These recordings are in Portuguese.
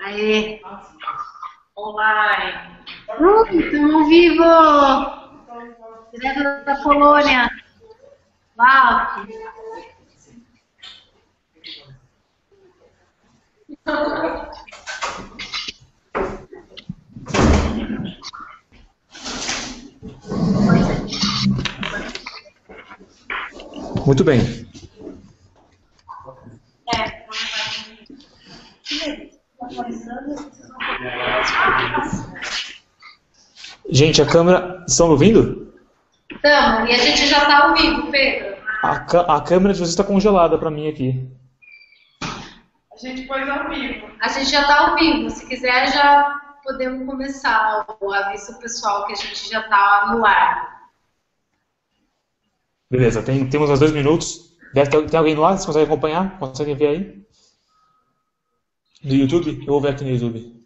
Aê! Online! Estamos ao vivo! Direto da Polônia! Uau! Muito bem. Gente, a câmera... Estão me ouvindo? Estamos, e a gente já está ao vivo, Pedro. A câmera de vocês está congelada para mim aqui. A gente pôs ao vivo. A gente já está ao vivo. Se quiser, já podemos começar o aviso pessoal que a gente já está no ar. Beleza, temos uns 2 minutos. Tem alguém lá? Vocês conseguem acompanhar? Conseguem ver aí? No YouTube? Eu vou ver aqui no YouTube.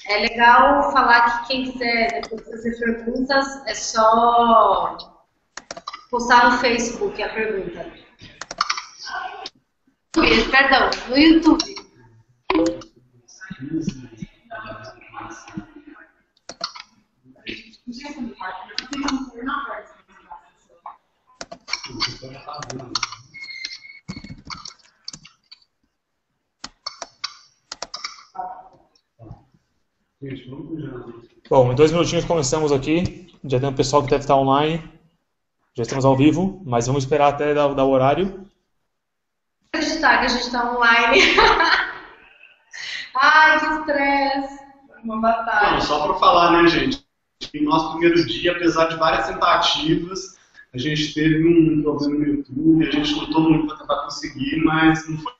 É legal falar que quem quiser depois fazer perguntas é só postar no Facebook a pergunta. Perdão, no YouTube. Bom, em 2 minutinhos começamos aqui. Já tem um pessoal que deve estar online. Já estamos ao vivo, mas vamos esperar até dar o horário. Acreditar que a gente está online. Ai, que estresse. Uma batalha. Não, só para falar, né, gente? Em nosso primeiro dia, apesar de várias tentativas, a gente teve um problema no YouTube, a gente lutou muito para tentar conseguir, mas não foi.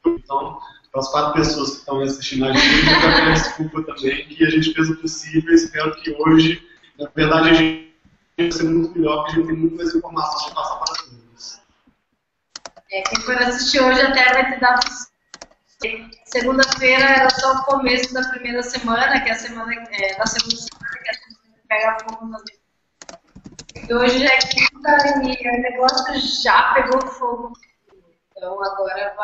Então, para as 4 pessoas que estão assistindo a gente, eu quero pedir desculpa também, que a gente fez o possível. Espero que hoje, na verdade, a gente vai ser muito melhor, porque a gente tem muito mais informação para passar para todos. Quem for assistir hoje até vai ter dado. Segunda-feira era só o começo da primeira semana, que é a semana da segunda semana, que a gente pega fogo nas. E hoje já é quinta e o negócio já pegou fogo. Então agora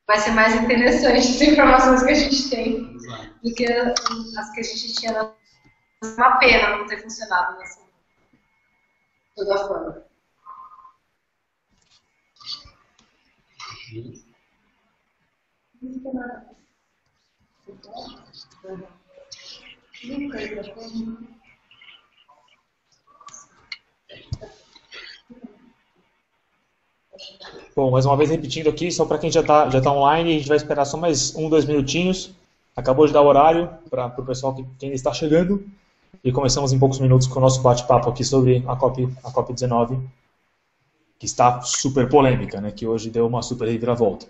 vai ser mais interessante as informações que a gente tem do que as que a gente tinha. É uma pena não ter funcionado nessa toda forma. Bom, mais uma vez repetindo aqui, só para quem já tá online, a gente vai esperar só mais 1, 2 minutinhos. Acabou de dar o horário para o pessoal que ainda está chegando. E começamos em poucos minutos com o nosso bate-papo aqui sobre a COP19, que está super polêmica, né? Que hoje deu uma super reviravolta.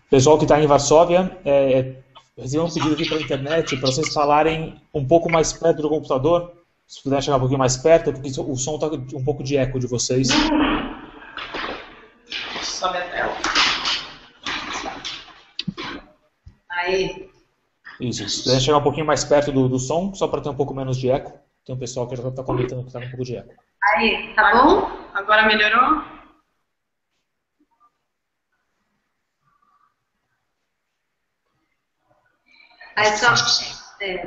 Pessoal que está em Varsóvia, recebi um pedido aqui pela internet para vocês falarem um pouco mais perto do computador. Se puder chegar um pouquinho mais perto, porque o som está um pouco de eco de vocês. Sobe a tela. Aí. Isso, se puder chegar um pouquinho mais perto do som, só para ter um pouco menos de eco. Tem um pessoal que já está comentando que está com um pouco de eco. Aí, tá bom? Agora melhorou? Aí só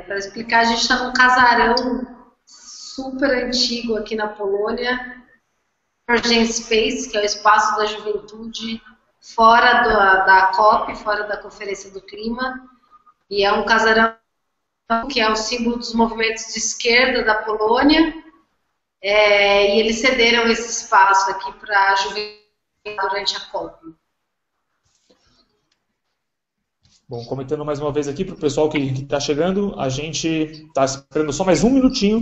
para explicar, a gente está num casarão super antigo aqui na Polônia, Emerging Space, que é o espaço da juventude fora da COP, fora da Conferência do Clima, e é um casarão que é o símbolo dos movimentos de esquerda da Polônia, e eles cederam esse espaço aqui para a juventude durante a COP. Bom, comentando mais uma vez aqui para o pessoal que está chegando, a gente está esperando só mais 1 minutinho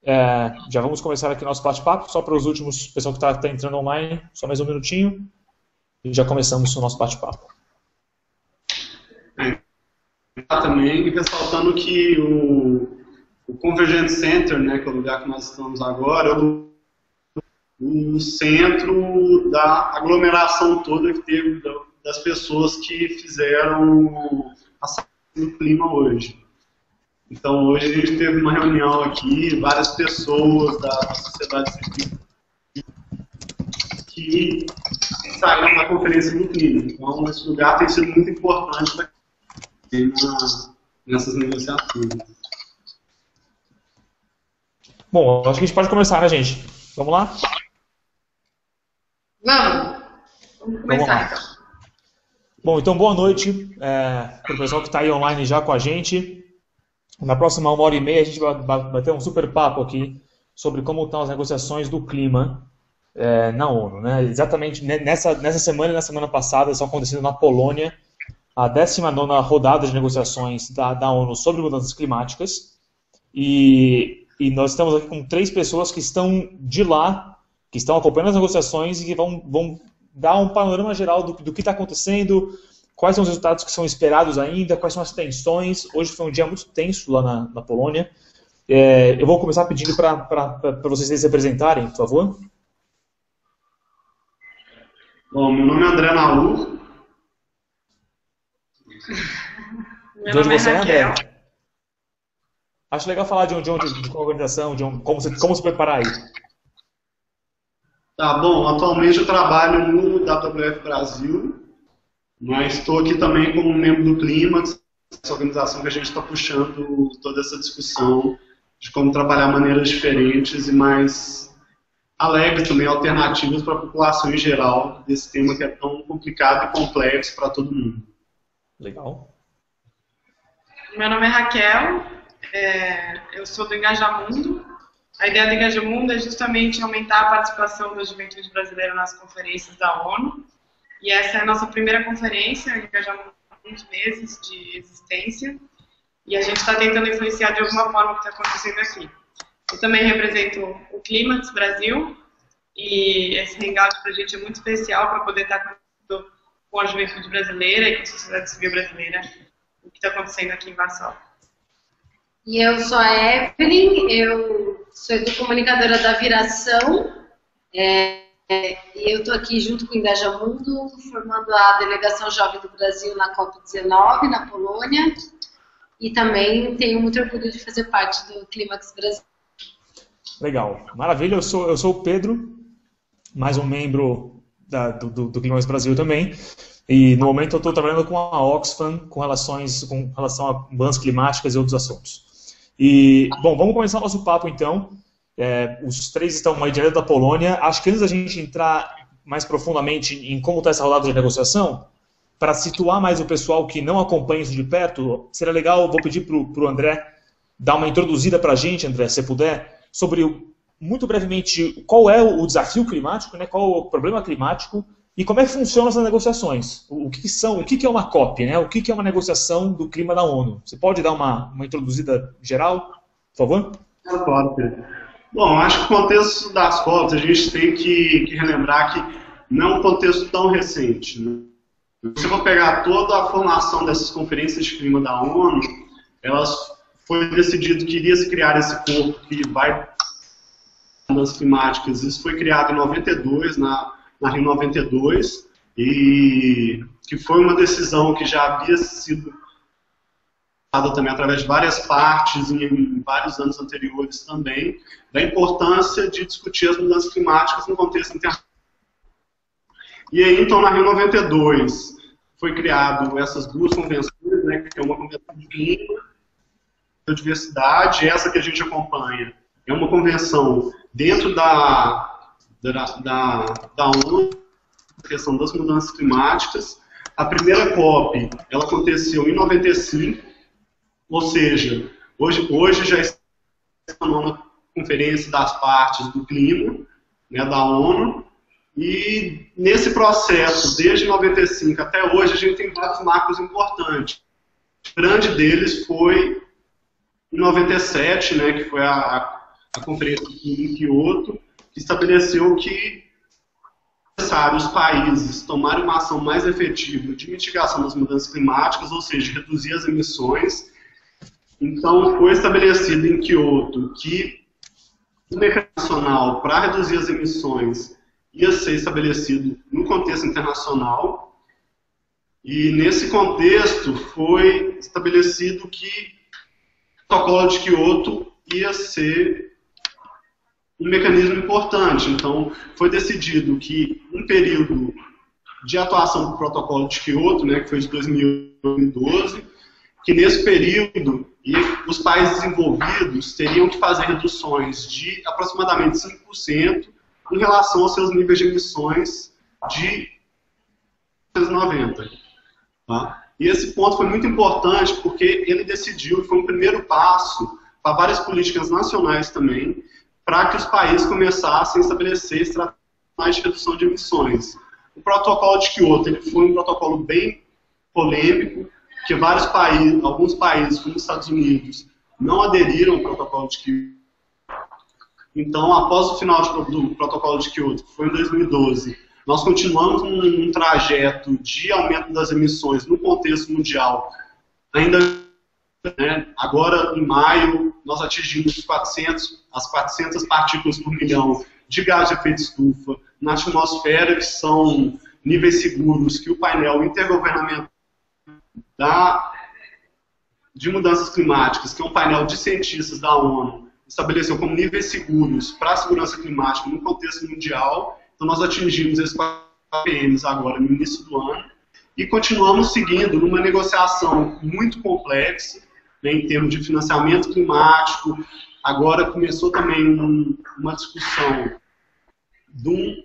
Já vamos começar aqui nosso bate-papo, só para os últimos, pessoal que está entrando online, só mais um minutinho, e já começamos o nosso bate-papo. Também, e ressaltando que o Convergent Center, né, que é o lugar que nós estamos agora, é o centro da aglomeração toda que teve das pessoas que fizeram a saída do clima hoje. Então, hoje a gente teve uma reunião aqui, várias pessoas da sociedade civil que saíram da conferência do clima. Então, esse lugar tem sido muito importante nessas negociações. Bom, acho que a gente pode começar, né, gente? Vamos lá? Vamos começar, então. Bom, então boa noite para o pessoal que está aí online já com a gente. Na próxima 1h30 a gente vai bater um super papo aqui sobre como estão as negociações do clima na ONU, né? Exatamente nessa semana e na semana passada estão acontecendo na Polônia a 19ª rodada de negociações da ONU sobre mudanças climáticas. E nós estamos aqui com 3 pessoas que estão de lá, que estão acompanhando as negociações e que vão dar um panorama geral do que está acontecendo, quais são os resultados que são esperados ainda, quais são as tensões. Hoje foi um dia muito tenso lá na Polônia. Eu vou começar pedindo para vocês se apresentarem, por favor. Bom, meu nome é André Naur. Meu nome é Raquel. Acho legal falar de qual organização, como se preparar aí. Tá bom, atualmente eu trabalho no WWF Brasil, mas estou aqui também como membro do Clímax, essa organização que a gente está puxando toda essa discussão de como trabalhar maneiras diferentes e mais alegres também, alternativas para a população em geral, desse tema que é tão complicado e complexo para todo mundo. Legal. Meu nome é Raquel, eu sou do Engajamundo. A ideia do Engajamundo é justamente aumentar a participação da juventude brasileira nas conferências da ONU. E essa é a nossa primeira conferência, o Engajamundo tem uns meses de existência. E a gente está tentando influenciar de alguma forma o que está acontecendo aqui. Eu também represento o Clímax Brasil. E esse hangout para a gente é muito especial para poder estar com a juventude brasileira e com a sociedade civil brasileira o que está acontecendo aqui em Varsóvia. E eu sou a Evelyn, eu sou educomunicadora da Viração, e eu estou aqui junto com o Engajamundo, formando a Delegação Jovem do Brasil na COP19, na Polônia, e também tenho muito orgulho de fazer parte do Clímax Brasil. Legal, maravilha, eu sou o Pedro, mais um membro do Clímax Brasil também. E no momento eu estou trabalhando com a Oxfam com relação a mudanças climáticas e outros assuntos. E, bom, vamos começar o nosso papo então. Os 3 estão aí direto da Polônia. Acho que antes da gente entrar mais profundamente em como está essa rodada de negociação, para situar mais o pessoal que não acompanha isso de perto, seria legal, vou pedir para o André dar uma introduzida para a gente, André, se puder, sobre, muito brevemente, qual é o desafio climático, né, qual é o problema climático, e como é que funcionam essas negociações? O que é uma COP, né? O que é uma negociação do clima da ONU? Você pode dar uma introduzida geral, por favor? Claro, Pedro. Bom, acho que o contexto das COPs a gente tem que relembrar que não é um contexto tão recente. Né? Se eu for pegar toda a formação dessas conferências de clima da ONU, foi decidido que iria se criar esse corpo que vai mudanças climáticas. Isso foi criado em 92, na Rio 92, e que foi uma decisão que já havia sido dada também através de várias partes em vários anos anteriores também, da importância de discutir as mudanças climáticas no contexto internacional. E aí, então, na Rio 92, foi criado essas 2 convenções, né, que é uma convenção de clima, biodiversidade, essa que a gente acompanha é uma convenção dentro da ONU, a questão das mudanças climáticas. A primeira COP, ela aconteceu em 95, ou seja, hoje já está na conferência das partes do clima, né, da ONU, e nesse processo, desde 95 até hoje, a gente tem vários marcos importantes. O grande deles foi em 97, né, que foi a a Conferência em Kyoto, que estabeleceu que é necessário os países tomarem uma ação mais efetiva de mitigação das mudanças climáticas, ou seja, reduzir as emissões. Então, foi estabelecido em Kyoto que o mecanismo nacional para reduzir as emissões ia ser estabelecido no contexto internacional, e nesse contexto foi estabelecido que o protocolo de Kyoto ia ser um mecanismo importante. Então, foi decidido que um período de atuação do protocolo de Kyoto, né, que foi de 2012, que nesse período os países desenvolvidos teriam que fazer reduções de aproximadamente 5% em relação aos seus níveis de emissões de 1990. Tá? E esse ponto foi muito importante porque ele decidiu, foi um primeiro passo para várias políticas nacionais também, para que os países começassem a estabelecer estratégias de redução de emissões. O protocolo de Kyoto ele foi um protocolo bem polêmico, que alguns países, como os Estados Unidos, não aderiram ao protocolo de Kyoto. Então, após o final do protocolo de Kyoto, que foi em 2012, nós continuamos num trajeto de aumento das emissões no contexto mundial. Ainda, né, agora, em maio, nós atingimos as 400 partículas por milhão de gás de efeito estufa na atmosfera, que são níveis seguros que o painel intergovernamental de mudanças climáticas, que é um painel de cientistas da ONU, estabeleceu como níveis seguros para a segurança climática no contexto mundial. Então, nós atingimos esses 4 PMs agora no início do ano e continuamos seguindo numa negociação muito complexa, né, em termos de financiamento climático. Agora começou também uma discussão de um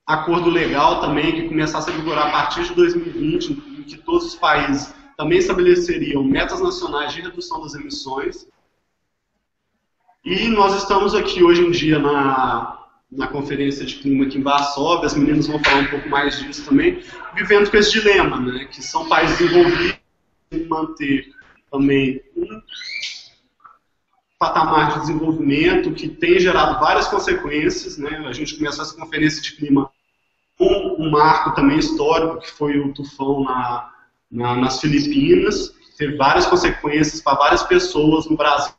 acordo legal também, que começasse a vigorar a partir de 2020, em que todos os países também estabeleceriam metas nacionais de redução das emissões. E nós estamos aqui hoje em dia na Conferência de Clima aqui em Varsóvia, as meninas vão falar um pouco mais disso também, vivendo com esse dilema, né, que são países desenvolvidos em manter também um patamar de desenvolvimento que tem gerado várias consequências, né. A gente começou essa Conferência de Clima com um marco também histórico, que foi o tufão nas Filipinas, teve várias consequências para várias pessoas no Brasil,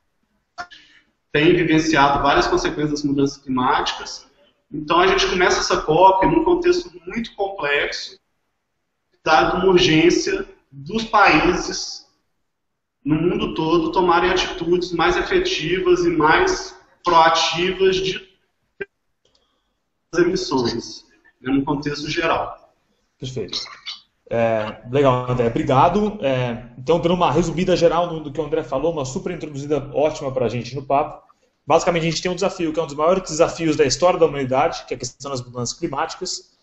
tem vivenciado várias consequências das mudanças climáticas. Então a gente começa essa COP num contexto muito complexo, dado uma urgência dos países no mundo todo tomarem atitudes mais efetivas e mais proativas de emissões, né, no contexto geral. Perfeito. Legal, André. Obrigado. Então, dando uma resumida geral do que o André falou, uma super introduzida ótima para a gente no papo. Basicamente, a gente tem um desafio que é um dos maiores desafios da história da humanidade, que é a questão das mudanças climáticas,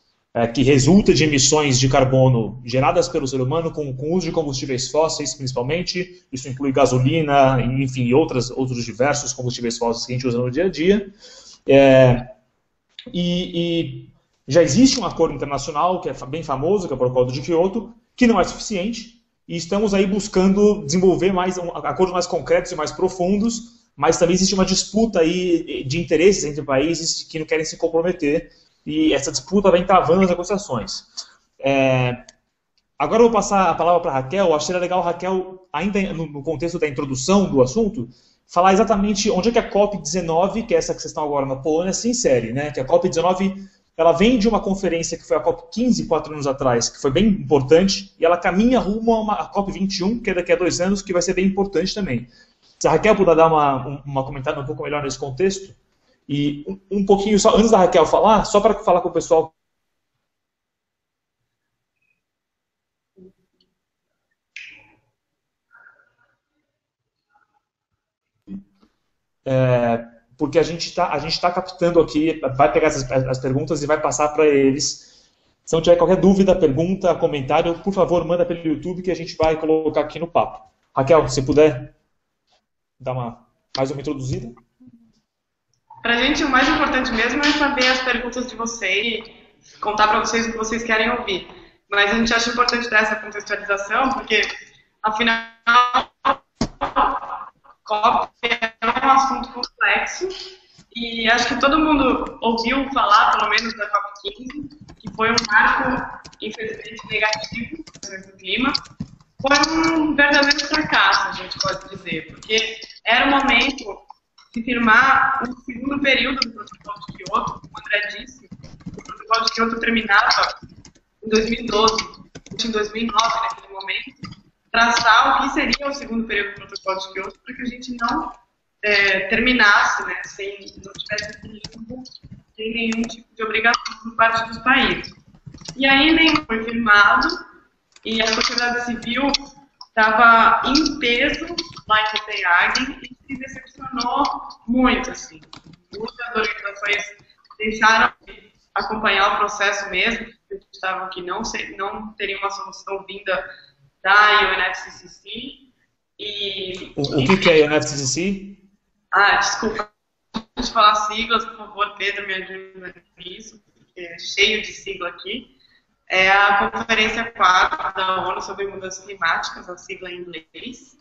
que resulta de emissões de carbono geradas pelo ser humano com o uso de combustíveis fósseis, principalmente. Isso inclui gasolina, enfim, outros diversos combustíveis fósseis que a gente usa no dia a dia. E já existe um acordo internacional, que é bem famoso, que é o Protocolo de Kyoto, que não é suficiente, e estamos aí buscando desenvolver acordos mais concretos e mais profundos, mas também existe uma disputa aí de interesses entre países que não querem se comprometer, e essa disputa vem travando as negociações. Agora eu vou passar a palavra para a Raquel. Eu achei legal, Raquel, ainda no contexto da introdução do assunto, falar exatamente onde é que a COP19, que é essa que vocês estão agora na Polônia, se insere, né? Que a COP19 ela vem de uma conferência que foi a COP15, 4 anos atrás, que foi bem importante, e ela caminha rumo a COP21, que é daqui a 2 anos, que vai ser bem importante também. Se a Raquel puder dar uma comentada um pouco melhor nesse contexto, e um pouquinho só, antes da Raquel falar, só para falar com o pessoal. Porque a gente tá captando aqui, vai pegar as perguntas e vai passar para eles. Se não tiver qualquer dúvida, pergunta, comentário, por favor, manda pelo YouTube que a gente vai colocar aqui no papo. Raquel, se puder dar mais uma introduzida. Para a gente, o mais importante mesmo é saber as perguntas de vocês, contar para vocês o que vocês querem ouvir. Mas a gente acha importante dar essa contextualização, porque, afinal, COP é um assunto complexo. E acho que todo mundo ouviu falar, pelo menos, da COP15, que foi um marco, infelizmente, negativo do clima. Foi um verdadeiro fracasso, a gente pode dizer, porque era o momento de firmar um segundo período do Protocolo de Kyoto, como o André disse. O Protocolo de Kyoto terminava em 2012, em 2009, naquele momento, traçar o que seria o segundo período do Protocolo de Kyoto, para que a gente não terminasse, né, não tivesse limbo, sem nenhum tipo de obrigação por parte dos países. E aí nem foi firmado, e a sociedade civil estava em peso lá em Copenhague e se decepcionou muito, assim. Muitas organizações deixaram de acompanhar o processo mesmo, porque estavam que não teria uma solução vinda da UNFCCC. O que é a UNFCCC? Desculpa, deixa eu falar siglas, por favor, Pedro, me ajuda nisso, porque é cheio de sigla aqui. É a Conferência 4 da ONU sobre Mudanças Climáticas, a sigla em inglês,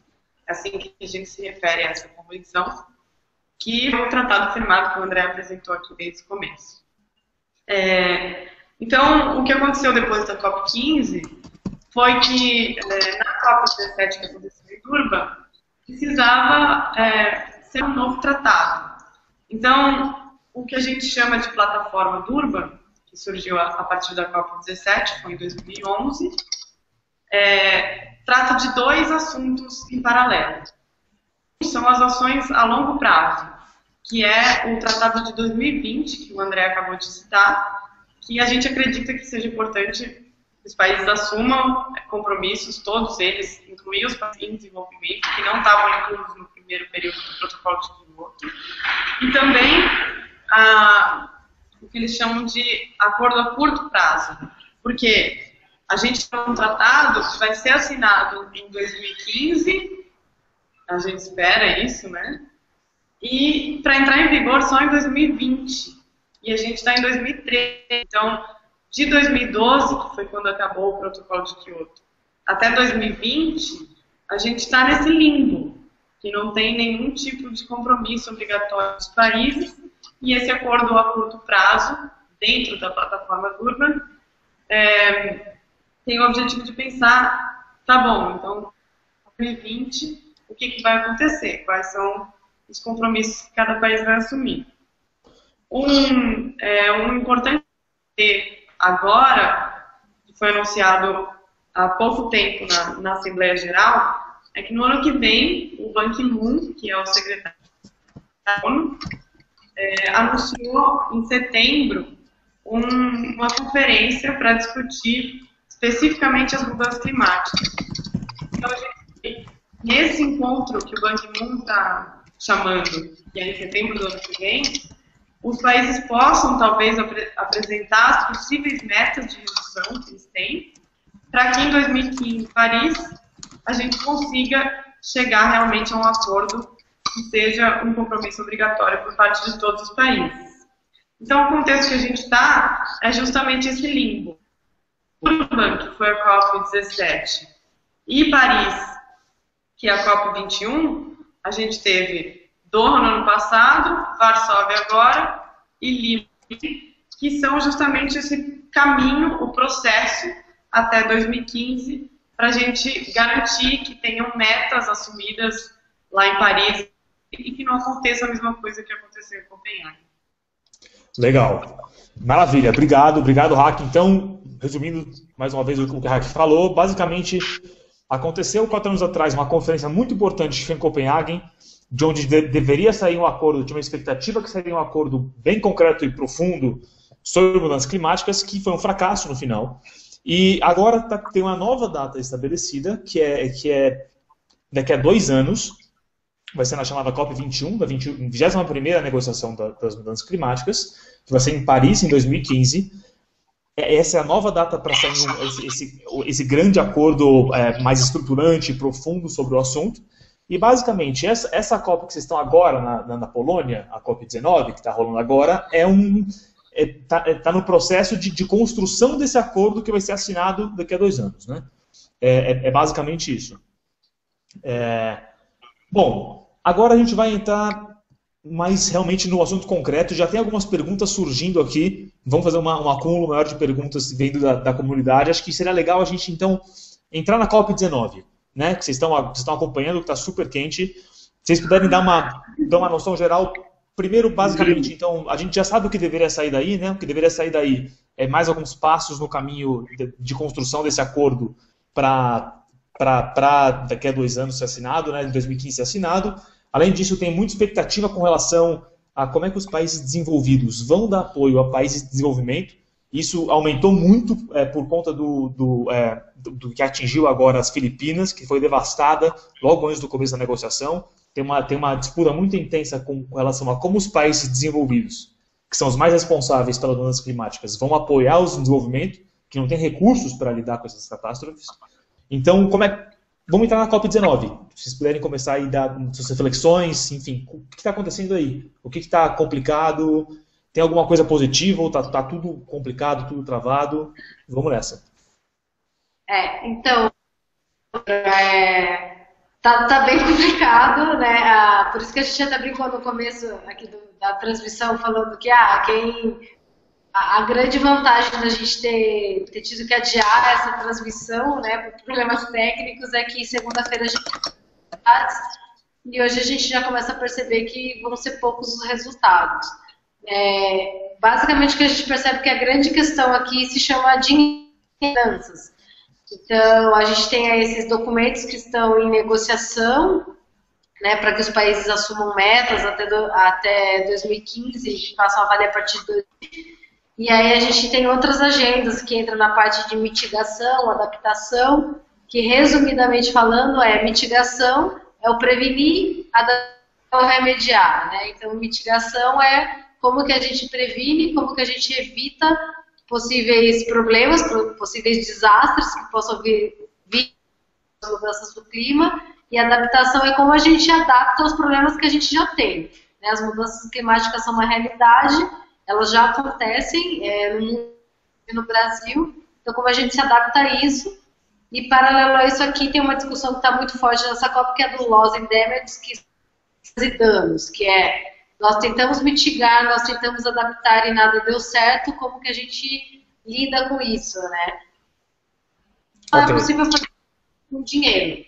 assim que a gente se refere a essa convenção, que foi um tratado firmado que o André apresentou aqui desde o começo. Então, o que aconteceu depois da COP15 foi que na COP17 que aconteceu em Durban, precisava ser um novo tratado. Então, o que a gente chama de plataforma Durban, que surgiu a partir da COP17, foi em 2011, trata de dois assuntos em paralelo. São as ações a longo prazo, que é o Tratado de 2020, que o André acabou de citar, que a gente acredita que seja importante que os países assumam compromissos, todos eles, incluir os países em desenvolvimento, que não estavam incluídos no primeiro período do Protocolo de Kyoto, e também o que eles chamam de acordo a curto prazo, porque a gente tem um tratado que vai ser assinado em 2015, a gente espera isso, né? E para entrar em vigor só em 2020, e a gente está em 2013, então de 2012, que foi quando acabou o Protocolo de Kyoto, até 2020, a gente está nesse limbo, que não tem nenhum tipo de compromisso obrigatório dos países, e esse acordo a curto prazo, dentro da plataforma Durban, tem o objetivo de pensar, tá bom, então, em 2020, o que vai acontecer? Quais são os compromissos que cada país vai assumir? Um importante agora, que foi anunciado há pouco tempo na Assembleia Geral, é que no ano que vem, o Ban Ki-moon, que é o secretário da ONU, anunciou em setembro uma conferência para discutir especificamente as mudanças climáticas. Então, nesse encontro que o Ban Ki-moon está chamando, que é em setembro do ano que vem, os países possam, talvez, apresentar as possíveis metas de redução que eles têm, para que em 2015, em Paris, a gente consiga chegar realmente a um acordo que seja um compromisso obrigatório por parte de todos os países. Então, o contexto que a gente está é justamente esse limbo. Durban, que foi a COP17, e Paris, que é a COP21, a gente teve Doha no ano passado, Varsóvia agora e Lima, que são justamente esse caminho, o processo até 2015, para a gente garantir que tenham metas assumidas lá em Paris e que não aconteça a mesma coisa que aconteceu em Copenhague. Legal. Maravilha. Obrigado, Raque. Então, resumindo mais uma vez o que a Raque falou, basicamente aconteceu 4 anos atrás uma conferência muito importante que foi em Copenhague, de onde deveria sair um acordo, tinha uma expectativa que sairia um acordo bem concreto e profundo sobre mudanças climáticas, que foi um fracasso no final. E agora tem uma nova data estabelecida, que é daqui a 2 anos, vai ser na chamada COP21, da 21ª negociação das mudanças climáticas, que vai ser em Paris em 2015. Essa é a nova data para sair esse grande acordo mais estruturante e profundo sobre o assunto. E, basicamente, essa COP que vocês estão agora na Polônia, a COP19, que está rolando agora, está no processo de construção desse acordo que vai ser assinado daqui a 2 anos. Né? É basicamente isso. Bom, agora a gente vai entrar mas realmente no assunto concreto já tem algumas perguntas surgindo aqui. Vamos fazer um acúmulo maior de perguntas vindo da comunidade. Acho que seria legal a gente, então, entrar na COP19, né? Que vocês estão acompanhando, que está super quente. Se vocês puderem dar uma noção geral. Primeiro, basicamente, então, a gente já sabe o que deveria sair daí, né? O que deveria sair daí é mais alguns passos no caminho de construção desse acordo para daqui a 2 anos ser assinado, né? Em 2015 ser assinado. Além disso, tem muita expectativa com relação a como é que os países desenvolvidos vão dar apoio a países de desenvolvimento. Isso aumentou muito por conta do que atingiu agora as Filipinas, que foi devastada logo antes do começo da negociação. Tem uma disputa muito intensa com relação a como os países desenvolvidos, que são os mais responsáveis pelas mudanças climáticas, vão apoiar o desenvolvimento, que não tem recursos para lidar com essas catástrofes. Então, vamos entrar na COP19. Se vocês puderem começar a dar suas reflexões, enfim, o que está acontecendo aí? O que está complicado? Tem alguma coisa positiva ou está tudo complicado, tudo travado? Vamos nessa. Então, tá bem complicado, né? Por isso que a gente até brincou no começo aqui da transmissão, falando que a grande vantagem da gente ter tido que adiar essa transmissão, né, por problemas técnicos, é que segunda-feira a gente e hoje a gente já começa a perceber que vão ser poucos os resultados. Basicamente o que a gente percebe que a grande questão aqui se chama de finanças. Então, a gente tem aí esses documentos que estão em negociação, né, para que os países assumam metas até 2015 e façam a valer a partir de 2015. E aí a gente tem outras agendas que entram na parte de mitigação, adaptação, que resumidamente falando mitigação é o prevenir, adaptar ou remediar, né? Então, mitigação é como que a gente previne, como que a gente evita possíveis problemas, possíveis desastres que possam vir das mudanças do clima, e adaptação é como a gente adapta aos problemas que a gente já tem, né? As mudanças climáticas são uma realidade, elas já acontecem no mundo e no Brasil, então como a gente se adapta a isso. E paralelo a isso aqui tem uma discussão que está muito forte nessa COP, que é do Loss and Damage, e danos, que é nós tentamos mitigar, nós tentamos adaptar e nada deu certo, como que a gente lida com isso, né? Não é possível fazer com dinheiro,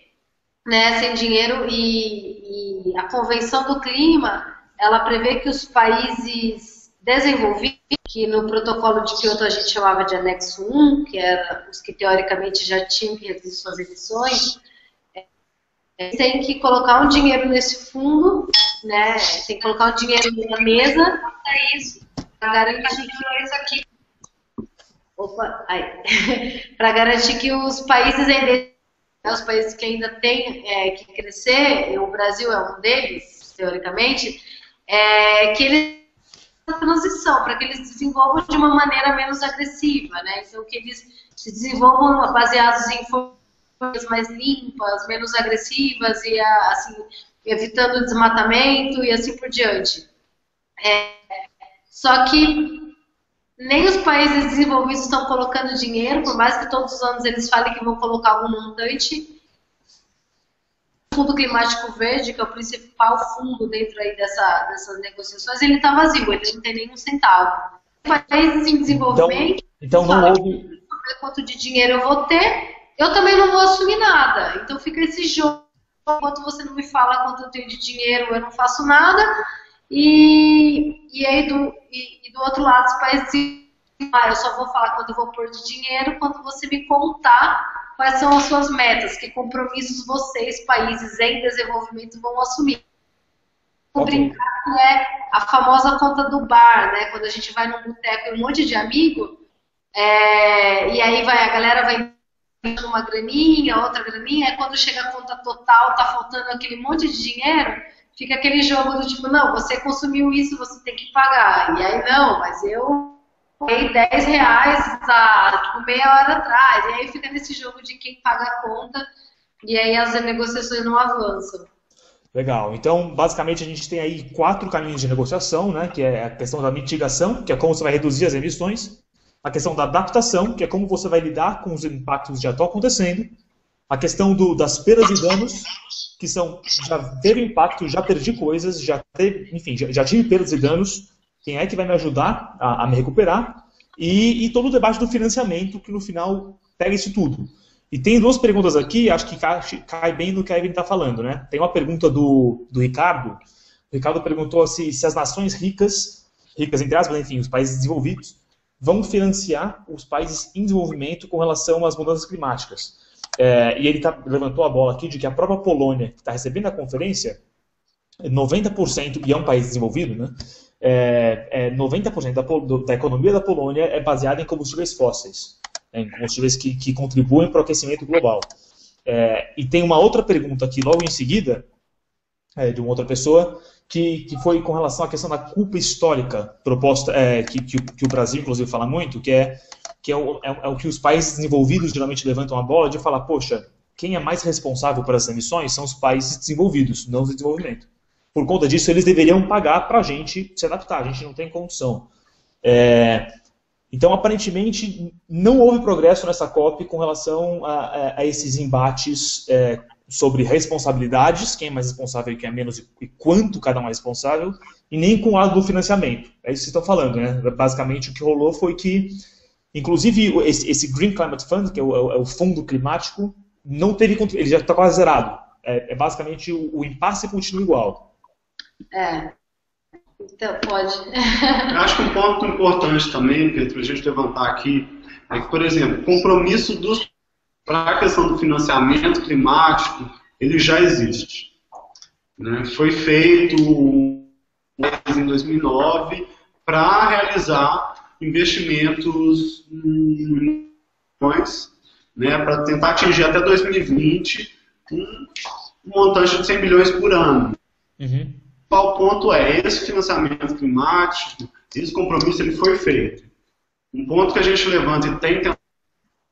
né? Sem dinheiro, e a Convenção do Clima, ela prevê que os países desenvolvidos, que no protocolo de Kyoto a gente chamava de anexo 1, que era os que teoricamente já tinham que reduzir suas emissões, tem que colocar um dinheiro nesse fundo, né? Tem que colocar um dinheiro na mesa para isso, para garantir que isso aqui, para garantir que os países que ainda têm que crescer, o Brasil é um deles, teoricamente, que eles a transição, para que eles desenvolvam de uma maneira menos agressiva, né? Então, que eles se desenvolvam baseados em formas mais limpas, menos agressivas e assim, evitando o desmatamento e assim por diante. Só que nem os países desenvolvidos estão colocando dinheiro, por mais que todos os anos eles falem que vão colocar algum montante. O Fundo Climático Verde, que é o principal fundo dentro aí dessas negociações, ele está vazio, ele não tem nenhum centavo. Países em desenvolvimento, então não houve quanto de dinheiro eu vou ter, eu também não vou assumir nada. Então fica esse jogo, enquanto você não me fala quanto eu tenho de dinheiro, eu não faço nada. E aí do outro lado, os países eu só vou falar quando eu vou pôr de dinheiro, quando você me contar quais são as suas metas, que compromissos vocês, países em desenvolvimento, vão assumir. Vou brincar que é a famosa conta do bar, né? Quando a gente vai num boteco e um monte de amigo, e aí a galera vai uma graninha, outra graninha, aí quando chega a conta total, tá faltando aquele monte de dinheiro, fica aquele jogo do tipo, não, você consumiu isso, você tem que pagar. E aí, não, mas eu paguei R$10 há meia hora atrás. E aí fica nesse jogo de quem paga a conta, e aí as negociações não avançam. Legal. Então, basicamente, a gente tem aí 4 caminhos de negociação, né? Que é a questão da mitigação, que é como você vai reduzir as emissões, a questão da adaptação, que é como você vai lidar com os impactos que já estão acontecendo, A questão das perdas e danos, que já teve impacto, já perdi coisas, enfim, já tive perdas e danos, quem é que vai me ajudar a me recuperar? E todo o debate do financiamento, que no final pega isso tudo. E tem duas perguntas aqui, acho que cai bem no que a Evelyn está falando, né? Tem uma pergunta do Ricardo. O Ricardo perguntou se as nações ricas entre aspas, enfim, os países desenvolvidos, vão financiar os países em desenvolvimento com relação às mudanças climáticas. E ele levantou a bola aqui de que a própria Polônia, que está recebendo a conferência, 90%, e é um país desenvolvido, né? 90% da economia da Polônia é baseada em combustíveis fósseis, em combustíveis que contribuem para o aquecimento global. E tem uma outra pergunta aqui logo em seguida, de uma outra pessoa, que foi com relação à questão da culpa histórica proposta, que o Brasil, inclusive, fala muito, que é o que os países desenvolvidos geralmente levantam a bola de falar, poxa, quem é mais responsável por essas emissões são os países desenvolvidos, não os de desenvolvimento. Por conta disso, eles deveriam pagar para a gente se adaptar, a gente não tem condição. Então, aparentemente, não houve progresso nessa COP com relação a esses embates sobre responsabilidades, quem é mais responsável e quem é menos, e quanto cada um é responsável, e nem com o lado do financiamento. É isso que vocês estão falando, né? Basicamente, o que rolou foi que, inclusive, esse Green Climate Fund, que é o fundo climático, não teve controle, ele já está quase zerado. Basicamente, o impasse continua igual. Então, pode. Eu acho que um ponto importante também, Pedro, para a gente levantar aqui, é que, por exemplo, o compromisso para a questão do financiamento climático, ele já existe. Né? Foi feito em 2009 para realizar investimentos para tentar atingir até 2020 um montante de 100 bilhões por ano. Uhum. Qual ponto esse financiamento climático, esse compromisso, ele foi feito. Um ponto que a gente levanta e tem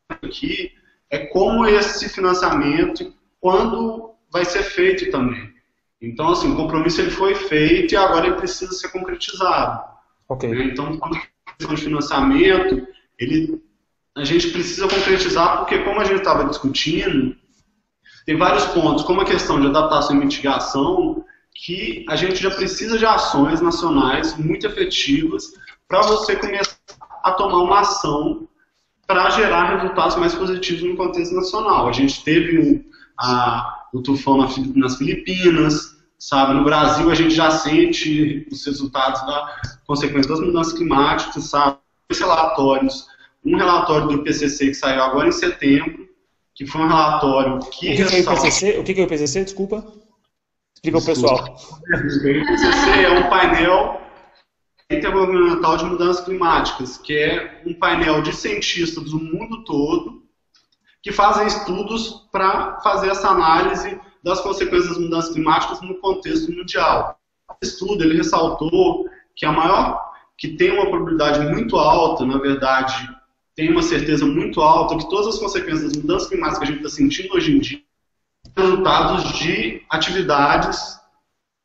aqui é como esse financiamento, quando vai ser feito também. Então, assim, o compromisso ele foi feito e agora ele precisa ser concretizado. Okay. Então, quando a questão de financiamento, a gente precisa concretizar, porque como a gente estava discutindo, tem vários pontos, como a questão de adaptação e mitigação, que a gente já precisa de ações nacionais muito efetivas para você começar a tomar uma ação para gerar resultados mais positivos no contexto nacional. A gente teve o tufão nas Filipinas, sabe? No Brasil a gente já sente os resultados da consequência das mudanças climáticas, sabe? Relatórios. Um relatório do IPCC que saiu agora em setembro, que foi um relatório que O que é o IPCC? Desculpa. Explica o pessoal. O IPCC é um painel intergovernamental de mudanças climáticas, que é um painel de cientistas do mundo todo que fazem estudos para fazer essa análise das consequências das mudanças climáticas no contexto mundial. Esse estudo ele ressaltou que tem uma probabilidade muito alta, na verdade, tem uma certeza muito alta que todas as consequências das mudanças climáticas que a gente está sentindo hoje em dia são resultados de atividades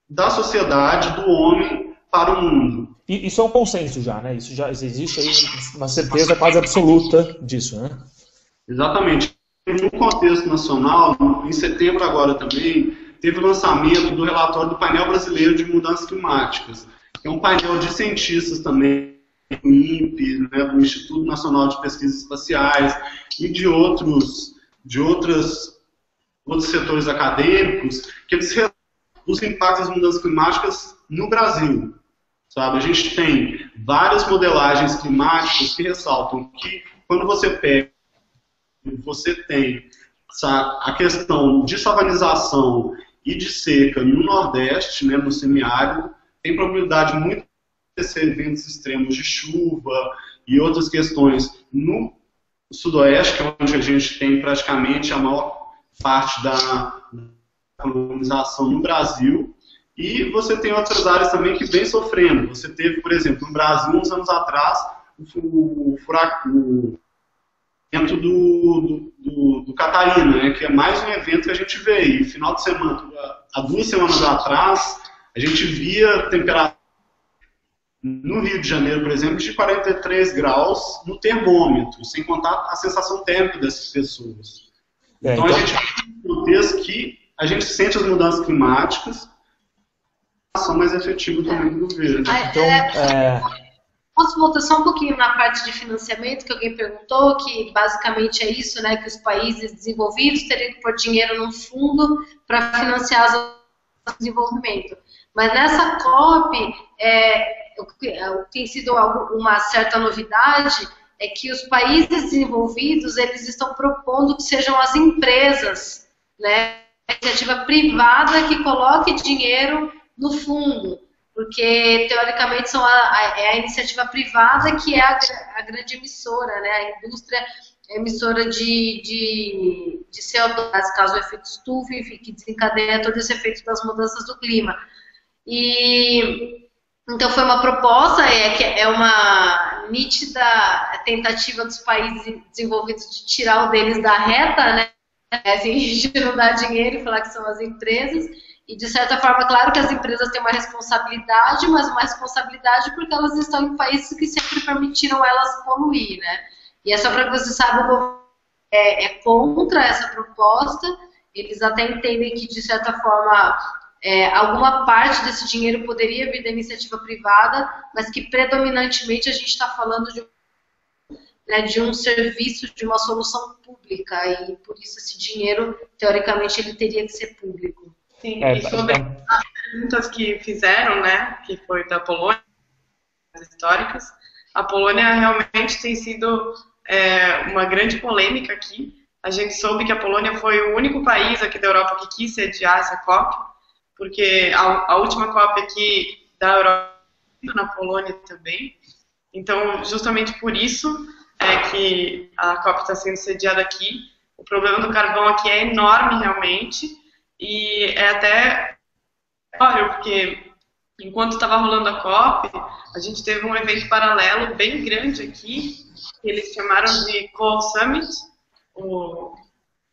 da sociedade, do homem para o mundo. E isso é um consenso já, né? Isso já existe aí uma certeza quase absoluta disso, né? Exatamente. No contexto nacional, em setembro agora também, teve o lançamento do relatório do Painel Brasileiro de Mudanças Climáticas, que é um painel de cientistas também, do INPE, né, do Instituto Nacional de Pesquisas Espaciais e de outros setores acadêmicos, que eles relatam os impactos das mudanças climáticas no Brasil. Sabe? A gente tem várias modelagens climáticas que ressaltam que quando você tem a questão de savanização e de seca no Nordeste, né, no semiárido, tem probabilidade muito de acontecer eventos extremos de chuva e outras questões no Sudoeste, que é onde a gente tem praticamente a maior parte da colonização no Brasil. E você tem outras áreas também que vem sofrendo. Você teve, por exemplo, no Brasil, uns anos atrás, o evento do Catarina, né, que é mais um evento que a gente vê. E no final de semana, há 2 semanas atrás, a gente via temperatura no Rio de Janeiro, por exemplo, de 43 graus no termômetro, sem contar a sensação térmica dessas pessoas. Então a gente tem um contexto que a gente sente as mudanças climáticas, ação mais efetiva também do governo. Posso voltar só um pouquinho na parte de financiamento, que alguém perguntou, que basicamente é isso, né, que os países desenvolvidos teriam que pôr dinheiro num fundo para financiar as ações de desenvolvimento. Mas nessa COP, o que tem sido uma certa novidade é que os países desenvolvidos, eles estão propondo que sejam as empresas, né, a iniciativa privada que coloque dinheiro no fundo. Porque, teoricamente, é a iniciativa privada que é a grande emissora, né? A indústria emissora de CO2, caso o efeito estufa, enfim, que desencadeia todo esse efeito das mudanças do clima. Então, foi uma proposta, é uma nítida tentativa dos países desenvolvidos de tirar o deles da reta, né? Assim, de não dar dinheiro e falar que são as empresas. E, de certa forma, claro que as empresas têm uma responsabilidade, mas uma responsabilidade porque elas estão em países que sempre permitiram elas poluir, né? E é só para que você saiba, o governo é contra essa proposta, eles até entendem que, de certa forma, alguma parte desse dinheiro poderia vir da iniciativa privada, mas que, predominantemente, a gente está falando de um serviço, de uma solução pública, e, por isso, esse dinheiro, teoricamente, ele teria que ser público. Sim, e sobre as perguntas que fizeram, né, que foi da Polônia, históricas, a Polônia realmente tem sido uma grande polêmica aqui. A gente soube que a Polônia foi o único país aqui da Europa que quis sediar essa COP, porque a última COP aqui da Europa na Polônia também. Então, justamente por isso é que a COP está sendo sediada aqui. O problema do carvão aqui é enorme, realmente. E é até porque enquanto estava rolando a COP, a gente teve um evento paralelo bem grande aqui, que eles chamaram de Coal Summit,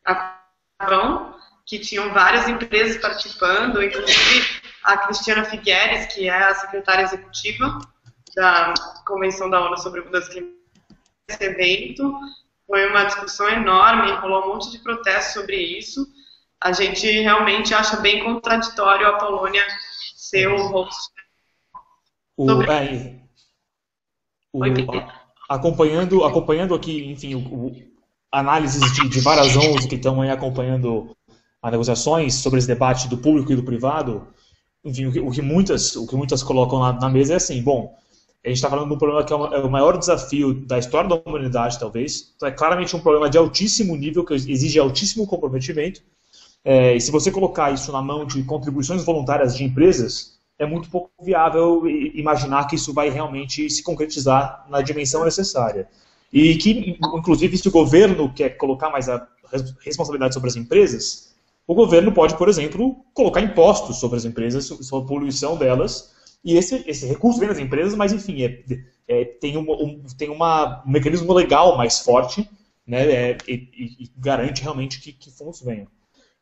a carvão, que tinham várias empresas participando, inclusive a Cristiana Figueres, que é a secretária executiva da Convenção da ONU sobre Mudança Climática. Esse evento foi uma discussão enorme, rolou um monte de protestos sobre isso. A gente realmente acha bem contraditório a Polônia ser o host. Acompanhando aqui, enfim, análises de várias ONGs que estão aí acompanhando as negociações sobre esse debate do público e do privado, enfim, o que muitas colocam na mesa é assim, bom, a gente está falando de um problema que é o maior desafio da história da humanidade, talvez, então é claramente um problema de altíssimo nível, que exige altíssimo comprometimento. E se você colocar isso na mão de contribuições voluntárias de empresas, é muito pouco viável imaginar que isso vai realmente se concretizar na dimensão necessária. E que, inclusive, se o governo quer colocar mais a responsabilidade sobre as empresas, o governo pode, por exemplo, colocar impostos sobre as empresas, sobre a poluição delas, e esse recurso vem das empresas, mas, enfim, tem um mecanismo legal mais forte, né, e garante realmente que fundos venham.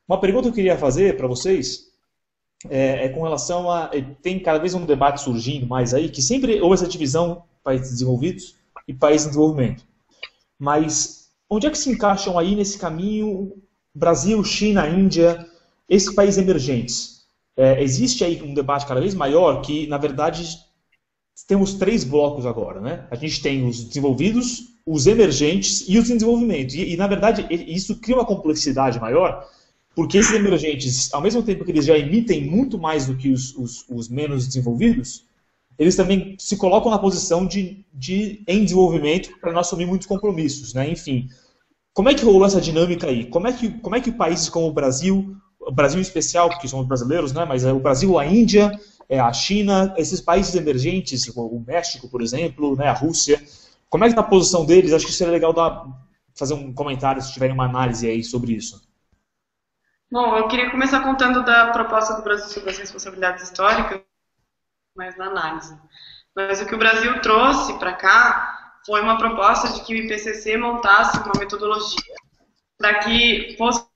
Uma pergunta que eu queria fazer para vocês é com relação a... Tem cada vez um debate surgindo mais aí, que sempre houve essa divisão países desenvolvidos e países em desenvolvimento. Mas onde é que se encaixam aí nesse caminho Brasil, China, Índia, esses países emergentes? Existe aí um debate cada vez maior que, na verdade, temos 3 blocos agora, né? A gente tem os desenvolvidos, os emergentes e os em desenvolvimento. E na verdade, isso cria uma complexidade maior, porque esses emergentes, ao mesmo tempo que eles já emitem muito mais do que os menos desenvolvidos, eles também se colocam na posição em desenvolvimento para não assumir muitos compromissos, né? Enfim, como é que rolou essa dinâmica aí? Como é que países como o Brasil em especial, porque somos brasileiros, né? Mas o Brasil, a Índia, a China, esses países emergentes, o México, por exemplo, né? A Rússia, como é que está a posição deles? Acho que seria legal fazer um comentário, se tiverem uma análise aí sobre isso. Bom, eu queria começar contando da proposta do Brasil sobre as responsabilidades históricas, mas na análise. Mas o que o Brasil trouxe para cá foi uma proposta de que o IPCC montasse uma metodologia para que fossem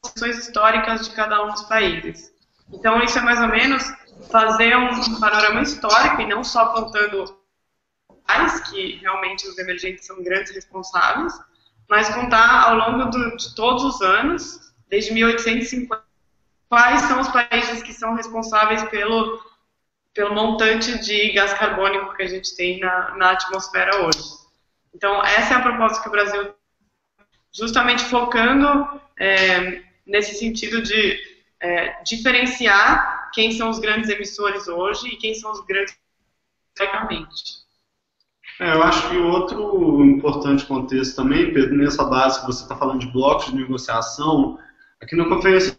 posições históricas de cada um dos países. Então, isso é mais ou menos fazer um panorama histórico e não só contando que realmente os emergentes são grandes responsáveis, mas contar ao longo de todos os anos, desde 1850, quais são os países que são responsáveis pelo montante de gás carbônico que a gente tem na atmosfera hoje. Então, essa é a proposta que o Brasil, justamente focando nesse sentido de diferenciar quem são os grandes emissores hoje e quem são os grandes historicamente. Eu acho que outro importante contexto também, Pedro, nessa base que você está falando de blocos de negociação, aqui na conferência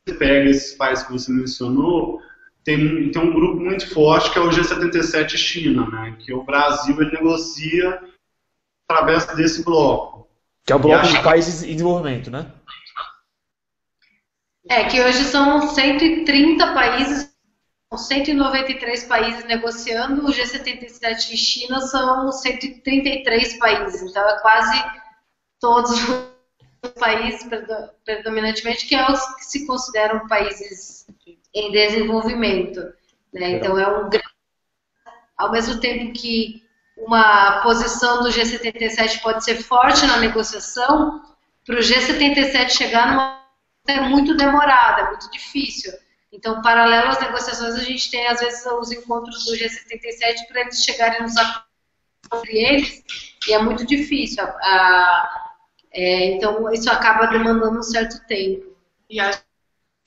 você pega esses países que você mencionou, tem um grupo muito forte que é o G77 China, né? Que o Brasil ele negocia através desse bloco. Que é o bloco de países em desenvolvimento, né? Que hoje são 130 países, 193 países negociando, o G77 e China são 133 países, então é quase todos os países, predominantemente, que é os que se consideram países em desenvolvimento, né? Então é um grande, ao mesmo tempo que uma posição do G77 pode ser forte na negociação, para o G77 chegar numa é muito demorada, é muito difícil. Então, paralelo às negociações, a gente tem, às vezes, os encontros do G77 para eles chegarem nos acordos entre eles, e é muito difícil. Então, isso acaba demandando um certo tempo. E é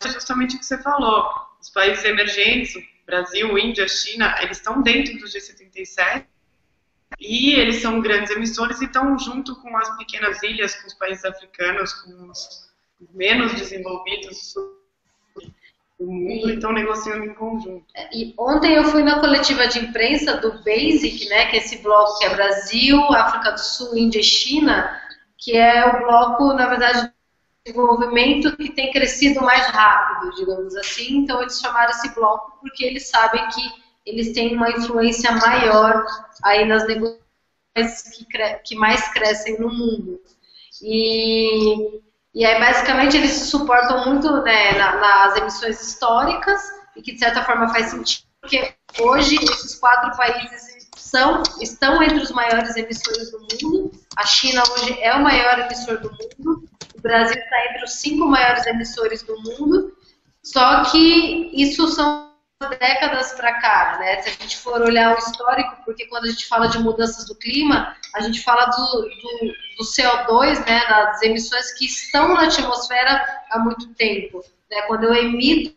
justamente o que você falou. Os países emergentes, Brasil, Índia, China, eles estão dentro do G77 e eles são grandes emissores e estão junto com as pequenas ilhas, com os países africanos, com os menos desenvolvidos do mundo, e estão negociando em conjunto. E ontem eu fui na coletiva de imprensa do BASIC, né, que é esse bloco que é Brasil, África do Sul, Índia e China, que é o bloco, na verdade, de desenvolvimento que tem crescido mais rápido, digamos assim. Então eles chamaram esse bloco porque eles sabem que eles têm uma influência maior aí nas negociações que mais crescem no mundo. E aí, basicamente, eles se suportam muito, né, nas emissões históricas, e que, de certa forma, faz sentido, porque hoje esses 4 países estão entre os maiores emissores do mundo. A China hoje é o maior emissor do mundo, o Brasil está entre os 5 maiores emissores do mundo, só que isso são décadas para cá, né? Se a gente for olhar o histórico, porque quando a gente fala de mudanças do clima, a gente fala do CO2, né, das emissões que estão na atmosfera há muito tempo, né? Quando eu emito,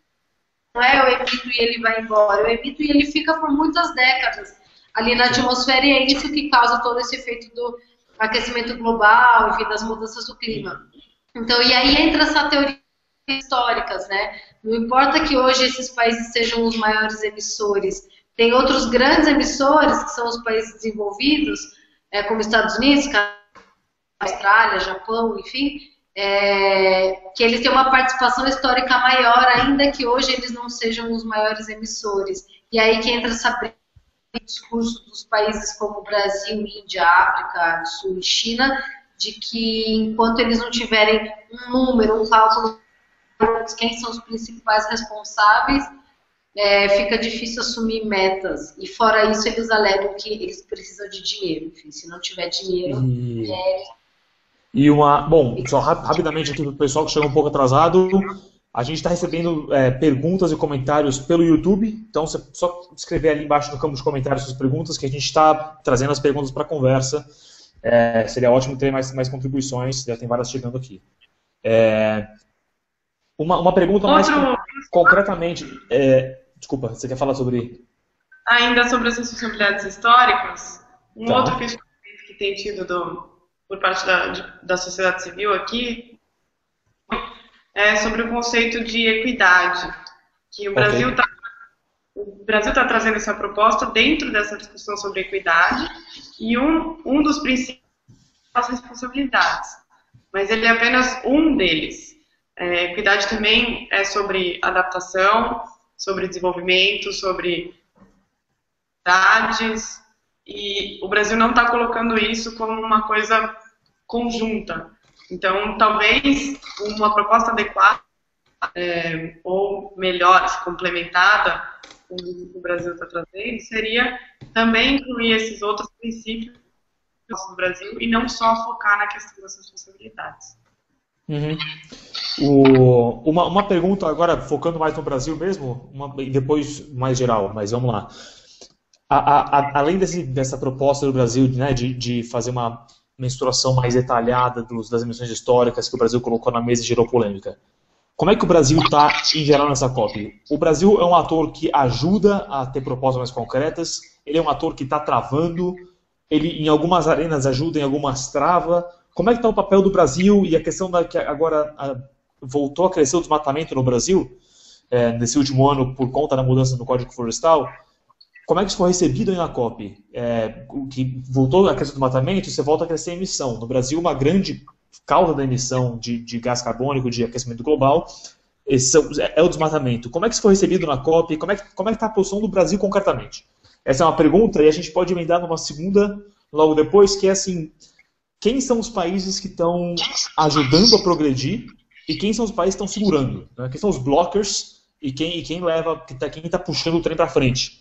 não é eu emito e ele vai embora, eu emito e ele fica por muitas décadas ali na atmosfera, e é isso que causa todo esse efeito do aquecimento global, enfim, das mudanças do clima. Então, e aí entra essa teoria históricas, né? Não importa que hoje esses países sejam os maiores emissores, tem outros grandes emissores, que são os países desenvolvidos, como Estados Unidos, Austrália, Japão, enfim, que eles têm uma participação histórica maior, ainda que hoje eles não sejam os maiores emissores. E aí que entra essa briga no discurso dos países como Brasil, Índia, África do Sul e China, de que enquanto eles não tiverem um número, um cálculo de quem são os principais responsáveis, fica difícil assumir metas. E fora isso, eles alegam que eles precisam de dinheiro. Enfim, se não tiver dinheiro... Bom, só rapidamente aqui para o pessoal que chegou um pouco atrasado, a gente está recebendo perguntas e comentários pelo YouTube, então você só escrever ali embaixo no campo de comentários suas perguntas, que a gente está trazendo as perguntas para a conversa. Seria ótimo ter mais contribuições, já tem várias chegando aqui. Uma pergunta mais concretamente... desculpa, você quer falar sobre... Ainda sobre as responsabilidades históricas, outro questionamento que tem tido por parte da sociedade civil aqui é sobre o conceito de equidade, que o Brasil está trazendo essa proposta dentro dessa discussão sobre equidade, e um dos princípios é as responsabilidades, mas ele é apenas um deles. Equidade também é sobre adaptação, sobre desenvolvimento, sobre cidades, e o Brasil não está colocando isso como uma coisa conjunta. Então, talvez uma proposta adequada, ou melhor, complementada com o que o Brasil está trazendo, seria também incluir esses outros princípios do Brasil e não só focar na questão das responsabilidades. Uhum. Uma pergunta agora, focando mais no Brasil mesmo, e depois mais geral, mas vamos lá. Além dessa proposta do Brasil, né, de fazer uma mensuração mais detalhada das emissões históricas que o Brasil colocou na mesa e gerou polêmica, como é que o Brasil está em geral nessa COP? O Brasil é um ator que ajuda a ter propostas mais concretas, ele é um ator que está travando, ele em algumas arenas ajuda, em algumas trava. Como é que está o papel do Brasil e a questão que agora voltou a crescer o desmatamento no Brasil, nesse último ano, por conta da mudança do Código Florestal? Como é que isso foi recebido aí na COP? Que voltou a crescer o desmatamento, você volta a crescer a emissão. No Brasil, uma grande causa da emissão de gás carbônico, de aquecimento global, é o desmatamento. Como é que isso foi recebido na COP? Como é que está a posição do Brasil concretamente? Essa é uma pergunta e a gente pode emendar numa segunda logo depois, que é assim, quem são os países que estão ajudando a progredir e quem são os países que estão segurando? Né? Quem são os blockers e quem está puxando o trem para frente?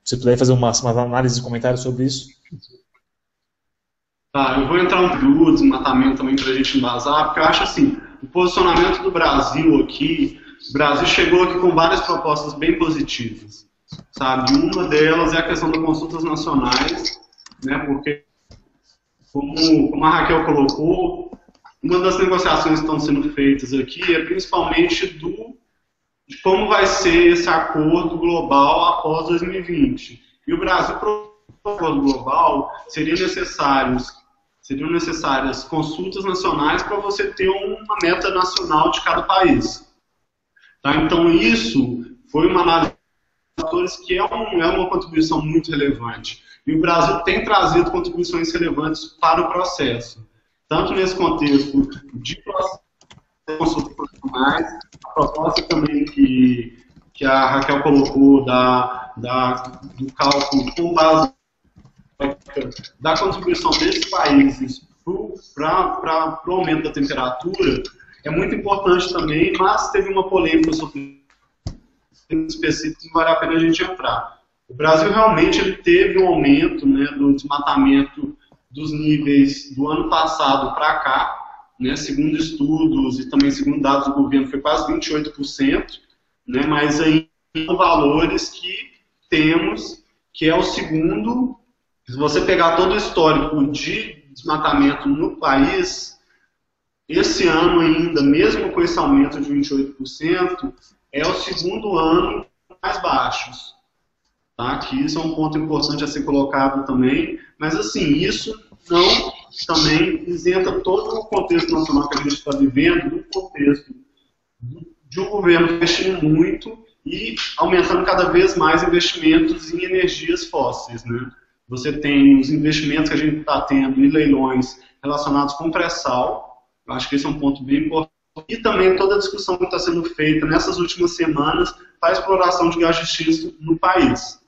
Se puder fazer umas análises e comentários sobre isso. Tá, eu vou entrar no desmatamento também para a gente embasar, porque eu acho assim, o posicionamento do Brasil aqui, o Brasil chegou aqui com várias propostas bem positivas, sabe? Uma delas é a questão das consultas nacionais, né? Porque, como a Raquel colocou, uma das negociações que estão sendo feitas aqui é principalmente de como vai ser esse acordo global após 2020. E o Brasil, para o acordo global, seriam necessárias consultas nacionais para você ter uma meta nacional de cada país. Tá? Então, isso foi uma análise de fatores que é uma contribuição muito relevante. E o Brasil tem trazido contribuições relevantes para o processo. Tanto nesse contexto de consultas nacionais, a proposta também que a Raquel colocou do cálculo com base da contribuição desses países para o aumento da temperatura é muito importante também, mas teve uma polêmica sobre específico que vale a pena a gente entrar. O Brasil realmente ele teve um aumento, né, do desmatamento dos níveis do ano passado para cá, né, segundo estudos e também segundo dados do governo, foi quase 28%, né, mas aí são valores que temos, que é o segundo. Se você pegar todo o histórico de desmatamento no país, esse ano ainda, mesmo com esse aumento de 28%, é o segundo ano mais baixos. Tá? Que isso é um ponto importante a ser colocado também, mas assim, isso não também isenta todo o contexto nacional que a gente está vivendo, do contexto de um governo investindo muito e aumentando cada vez mais investimentos em energias fósseis, né? Você tem os investimentos que a gente está tendo em leilões relacionados com pré-sal, eu acho que esse é um ponto bem importante, e também toda a discussão que está sendo feita nessas últimas semanas para a exploração de gás de xisto no país.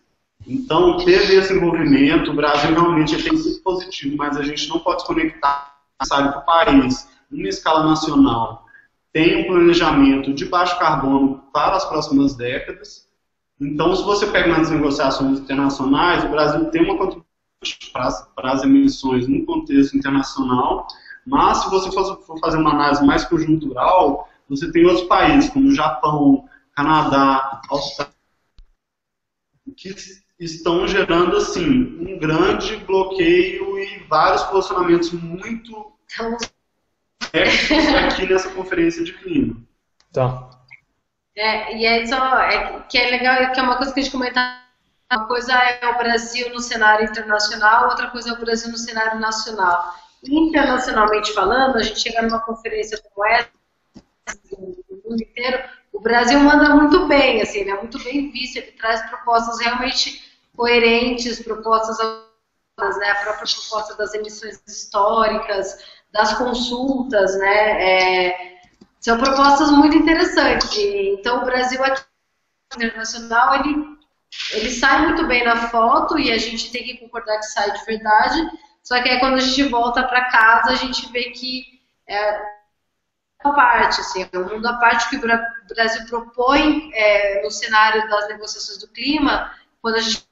Então, teve esse envolvimento, o Brasil realmente tem sido positivo, mas a gente não pode desconectar, sabe, que o país, numa escala nacional, tem um planejamento de baixo carbono para as próximas décadas. Então, se você pega nas negociações internacionais, o Brasil tem uma contribuição para as emissões no contexto internacional, mas se você for fazer uma análise mais conjuntural, você tem outros países, como o Japão, Canadá, Austrália, que estão gerando assim, um grande bloqueio e vários posicionamentos muito aqui nessa conferência de clima. Tá. E é só que é legal, que é uma coisa que a gente comenta. Uma coisa é o Brasil no cenário internacional, outra coisa é o Brasil no cenário nacional. Internacionalmente falando, a gente chega numa conferência como essa, no mundo inteiro, o Brasil manda muito bem, assim, ele é muito bem visto, ele traz propostas realmente coerentes, propostas, né, a própria proposta das emissões históricas, das consultas, né, são propostas muito interessantes. Então, o Brasil aqui internacional, ele sai muito bem na foto e a gente tem que concordar que sai de verdade, só que aí quando a gente volta para casa, a gente vê que uma parte, assim, é um mundo à parte que o Brasil propõe no cenário das negociações do clima, quando a gente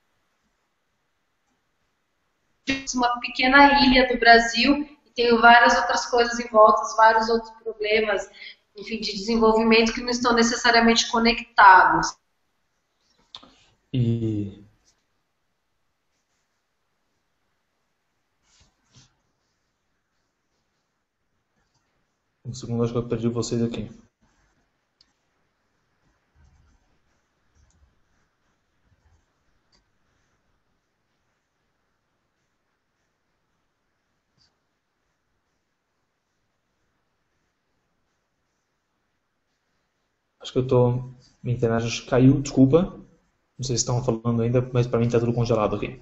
uma pequena ilha do Brasil e tem várias outras coisas em volta, vários outros problemas, enfim, de desenvolvimento que não estão necessariamente conectados. E um segundo, acho que eu perdi vocês aqui. Acho que minha internet acho que caiu, desculpa. Não sei se estão falando ainda, mas para mim está tudo congelado aqui.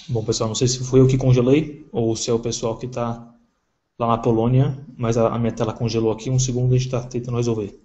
Bom, pessoal, não sei se fui eu que congelei ou se é o pessoal que está lá na Polônia, mas a minha tela congelou aqui. Um segundo, a gente está tentando resolver.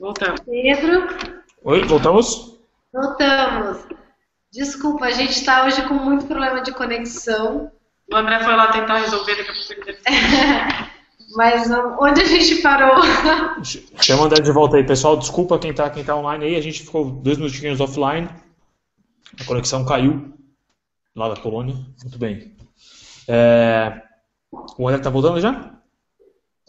Voltamos. Pedro? Oi, voltamos? Voltamos. Desculpa, a gente está hoje com muito problema de conexão. O André foi lá tentar resolver, daqui a pouco ele Mas onde a gente parou? Chama o André de volta aí, pessoal. Desculpa quem tá online aí. A gente ficou 2 minutinhos offline. A conexão caiu lá da Polônia. Muito bem. O André tá voltando já?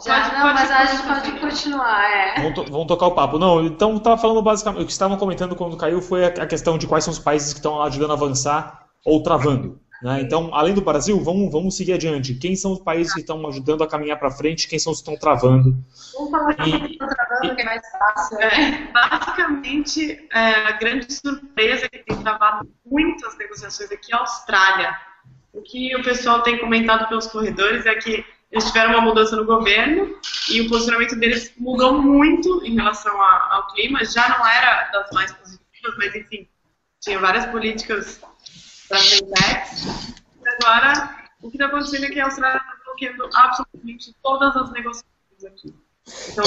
Já, não, mas a gente pode continuar, Vamos tocar o papo. Não, então estava falando basicamente, o que estavam comentando quando caiu foi a questão de quais são os países que estão ajudando a avançar ou travando. Né? Então, além do Brasil, vamos seguir adiante. Quem são os países que estão ajudando a caminhar para frente? Quem são os que estão travando? Vamos falar que estão travando, que é mais fácil. Basicamente, a grande surpresa que tem travado muitas negociações aqui é a Austrália. O que o pessoal tem comentado pelos corredores é que eles tiveram uma mudança no governo e o posicionamento deles mudou muito em relação ao clima. Já não era das mais positivas, mas enfim, tinha várias políticas para fintechs. E agora, o que está acontecendo é que a Austrália está bloqueando absolutamente todas as negociações aqui. Então,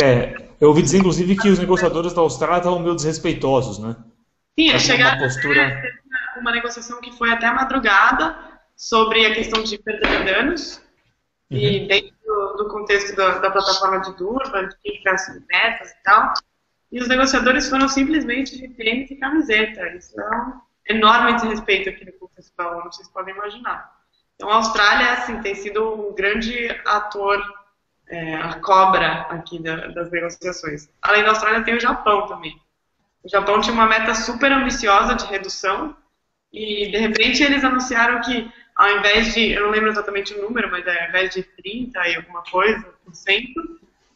eu ouvi dizer, inclusive, que os negociadores da Austrália estavam meio desrespeitosos, né? Sim, eles chegaram a uma negociação que foi até a madrugada sobre a questão de perda de danos. E dentro do contexto da plataforma de Durban, que fica as metas e tal, e os negociadores foram simplesmente de tênis e camiseta. Isso é um enorme desrespeito aqui no contexto da ONU, vocês podem imaginar. Então a Austrália, assim, tem sido um grande ator, a cobra aqui das negociações. Além da Austrália, tem o Japão também. O Japão tinha uma meta super ambiciosa de redução e, de repente, eles anunciaram que ao invés de, eu não lembro exatamente o número, mas ao invés de 30 e alguma coisa por cento,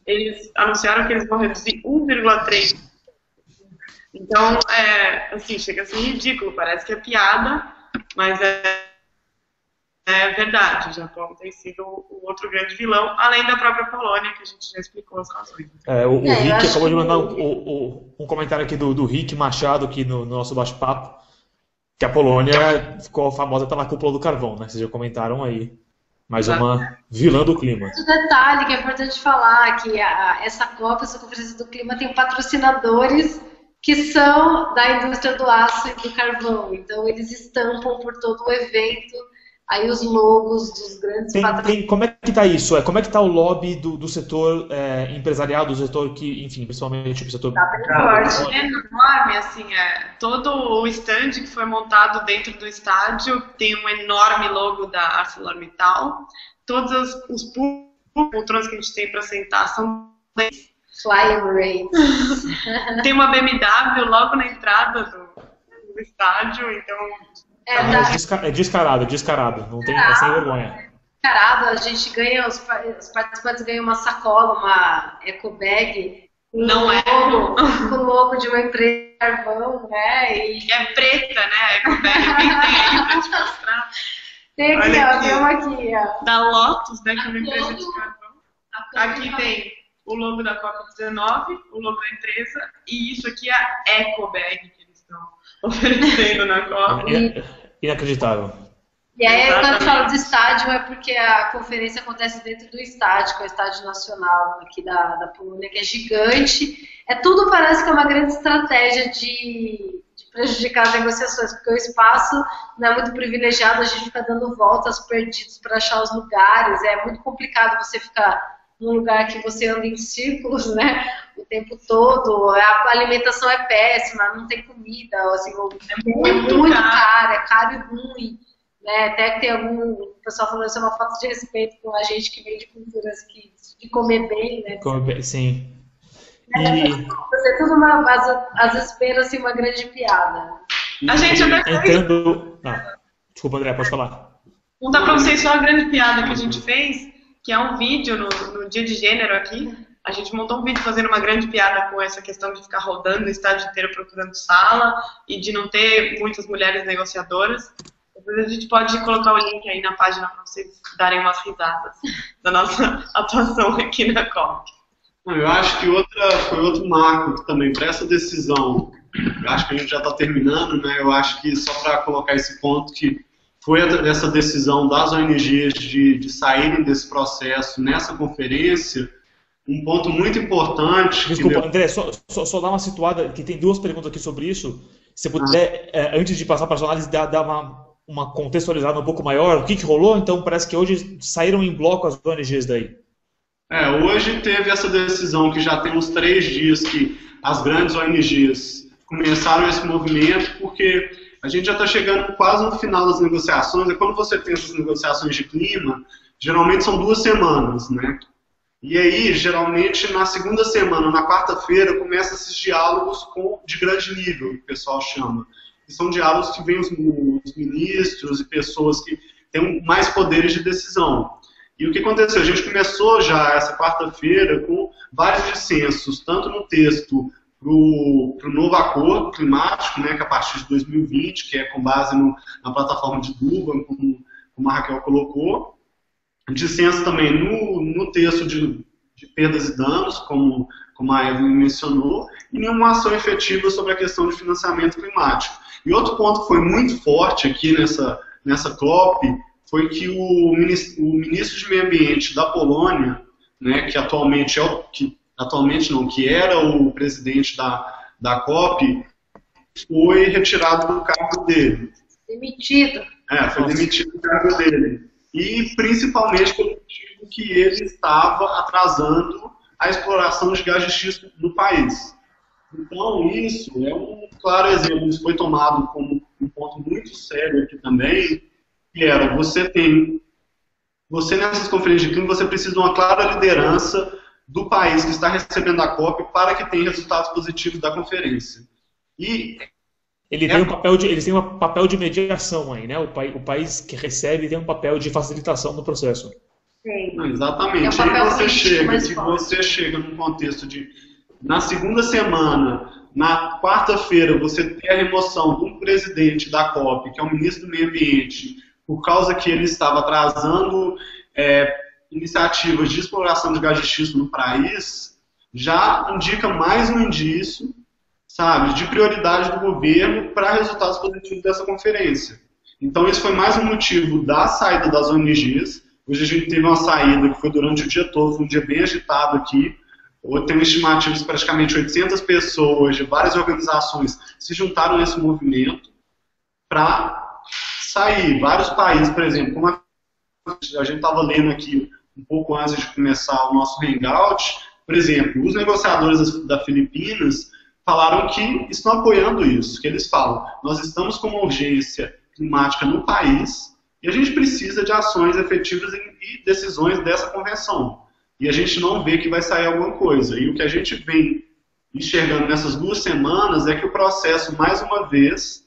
eles anunciaram que eles vão reduzir 1,3%. Então, assim, chega a ser ridículo, parece que é piada, mas é verdade. O Japão tem sido o outro grande vilão, além da própria Polônia, que a gente já explicou as razões. O Rick acabou de mandar um comentário aqui do Rick Machado aqui no nosso bate-papo, que a Polônia ficou famosa, está na cúpula do carvão, né? Vocês já comentaram aí. Mais uma vilã do clima. Outro detalhe que é importante falar, que essa COP, essa Conferência do Clima, tem patrocinadores que são da indústria do aço e do carvão. Então, eles estampam por todo o evento aí os logos dos grandes patrocinadores. Como é que está isso? Como é que está o lobby do setor empresarial, do setor que, enfim, principalmente o setor... É enorme, assim, todo o stand que foi montado dentro do estádio tem um enorme logo da ArcelorMittal. Todos os poltronas que a gente tem para sentar são... Fly Emirates. Tem uma BMW logo na entrada do estádio, então... É descarado, não tem, sem vergonha. Descarado, a gente ganha, os participantes ganham uma sacola, uma eco bag, com o logo de uma empresa de carvão, né? E é preta, né? A eco bag tem aí pra te mostrar. Tem aqui, ó, tem uma aqui, ó. Da Lotus, né? Que é uma empresa de carvão. Aqui tem o logo da COP19, o logo da empresa, e isso aqui é a eco bag que eles estão oferecendo na COP. Inacreditável. E aí, quando fala de estádio, é porque a conferência acontece dentro do estádio, que é o Estádio Nacional aqui da Polônia, que é gigante. Tudo parece que é uma grande estratégia de prejudicar as negociações, porque o espaço não é muito privilegiado, a gente fica dando voltas perdidos para achar os lugares, é muito complicado você ficar num lugar que você anda em círculos, né, o tempo todo, a alimentação é péssima, não tem comida, assim, é muito caro, é caro e ruim, né, até que tem o pessoal falando isso é uma falta de respeito com a gente que vem de culturas de comer bem, né. Comer bem, sim. É tudo às vezes beira assim, uma grande piada. A gente entendo... Desculpa, André, pode falar. Contar pra vocês só a grande piada que a gente fez, que é um vídeo no Dia de Gênero aqui. A gente montou um vídeo fazendo uma grande piada com essa questão de ficar rodando o estádio inteiro procurando sala e de não ter muitas mulheres negociadoras. Depois a gente pode colocar o link aí na página para vocês darem umas risadas da nossa atuação aqui na COP. Eu acho que foi outro marco também para essa decisão. Eu acho que a gente já está terminando, né? Eu acho que só para colocar esse ponto que foi essa decisão das ONGs de saírem desse processo nessa conferência, um ponto muito importante... Desculpa, André, só dar uma situada, que tem duas perguntas aqui sobre isso. Se você puder, antes de passar para a sua análise, dar uma contextualizada um pouco maior, o que rolou? Então, parece que hoje saíram em bloco as ONGs daí. Hoje teve essa decisão que já tem uns 3 dias que as grandes ONGs começaram esse movimento, porque a gente já está chegando quase no final das negociações, e quando você tem essas negociações de clima, geralmente são 2 semanas, né? E aí, geralmente, na segunda semana, na quarta-feira, começam esses diálogos de grande nível, que o pessoal chama. que são diálogos que vêm os ministros e pessoas que têm mais poderes de decisão. E o que aconteceu? A gente começou já essa quarta-feira com vários dissensos, tanto no texto para o novo acordo climático, né, que é a partir de 2020, que é com base na plataforma de Durban, como a Raquel colocou, dissenso também no texto de perdas e danos, como a Evelyn mencionou, e nenhuma ação efetiva sobre a questão de financiamento climático. E outro ponto que foi muito forte aqui nessa COP foi que o ministro de Meio Ambiente da Polônia, né, que atualmente que era o presidente da COP, foi retirado do cargo dele. Demitido. Foi demitido do cargo dele. E principalmente pelo motivo que ele estava atrasando a exploração de gás de xisto no país. Então, isso é um claro exemplo. Isso foi tomado como um ponto muito sério aqui também, que era, você nessas conferências de clima, você precisa de uma clara liderança do país que está recebendo a COP para que tenha resultados positivos da conferência. E eles têm um papel de mediação aí, né? O país que recebe tem um papel de facilitação no processo. Sim. Exatamente. Aí você chega num contexto de, na segunda semana, na quarta-feira, você tem a remoção de um presidente da COP, que é o ministro do Meio Ambiente, por causa que ele estava atrasando iniciativas de exploração de gás de xisto no país, já indica mais um indício, sabe, de prioridade do governo para resultados positivos dessa conferência. Então, esse foi mais um motivo da saída das ONGs. Hoje a gente teve uma saída que foi durante o dia todo, um dia bem agitado aqui. Tem uma estimativa de praticamente 800 pessoas de várias organizações se juntaram nesse movimento para sair. Vários países, por exemplo, como a gente estava lendo aqui um pouco antes de começar o nosso hangout, por exemplo, os negociadores da Filipinas falaram que estão apoiando isso, que eles falam, nós estamos com uma urgência climática no país e a gente precisa de ações efetivas e decisões dessa convenção. E a gente não vê que vai sair alguma coisa. E o que a gente vem enxergando nessas 2 semanas é que o processo, mais uma vez,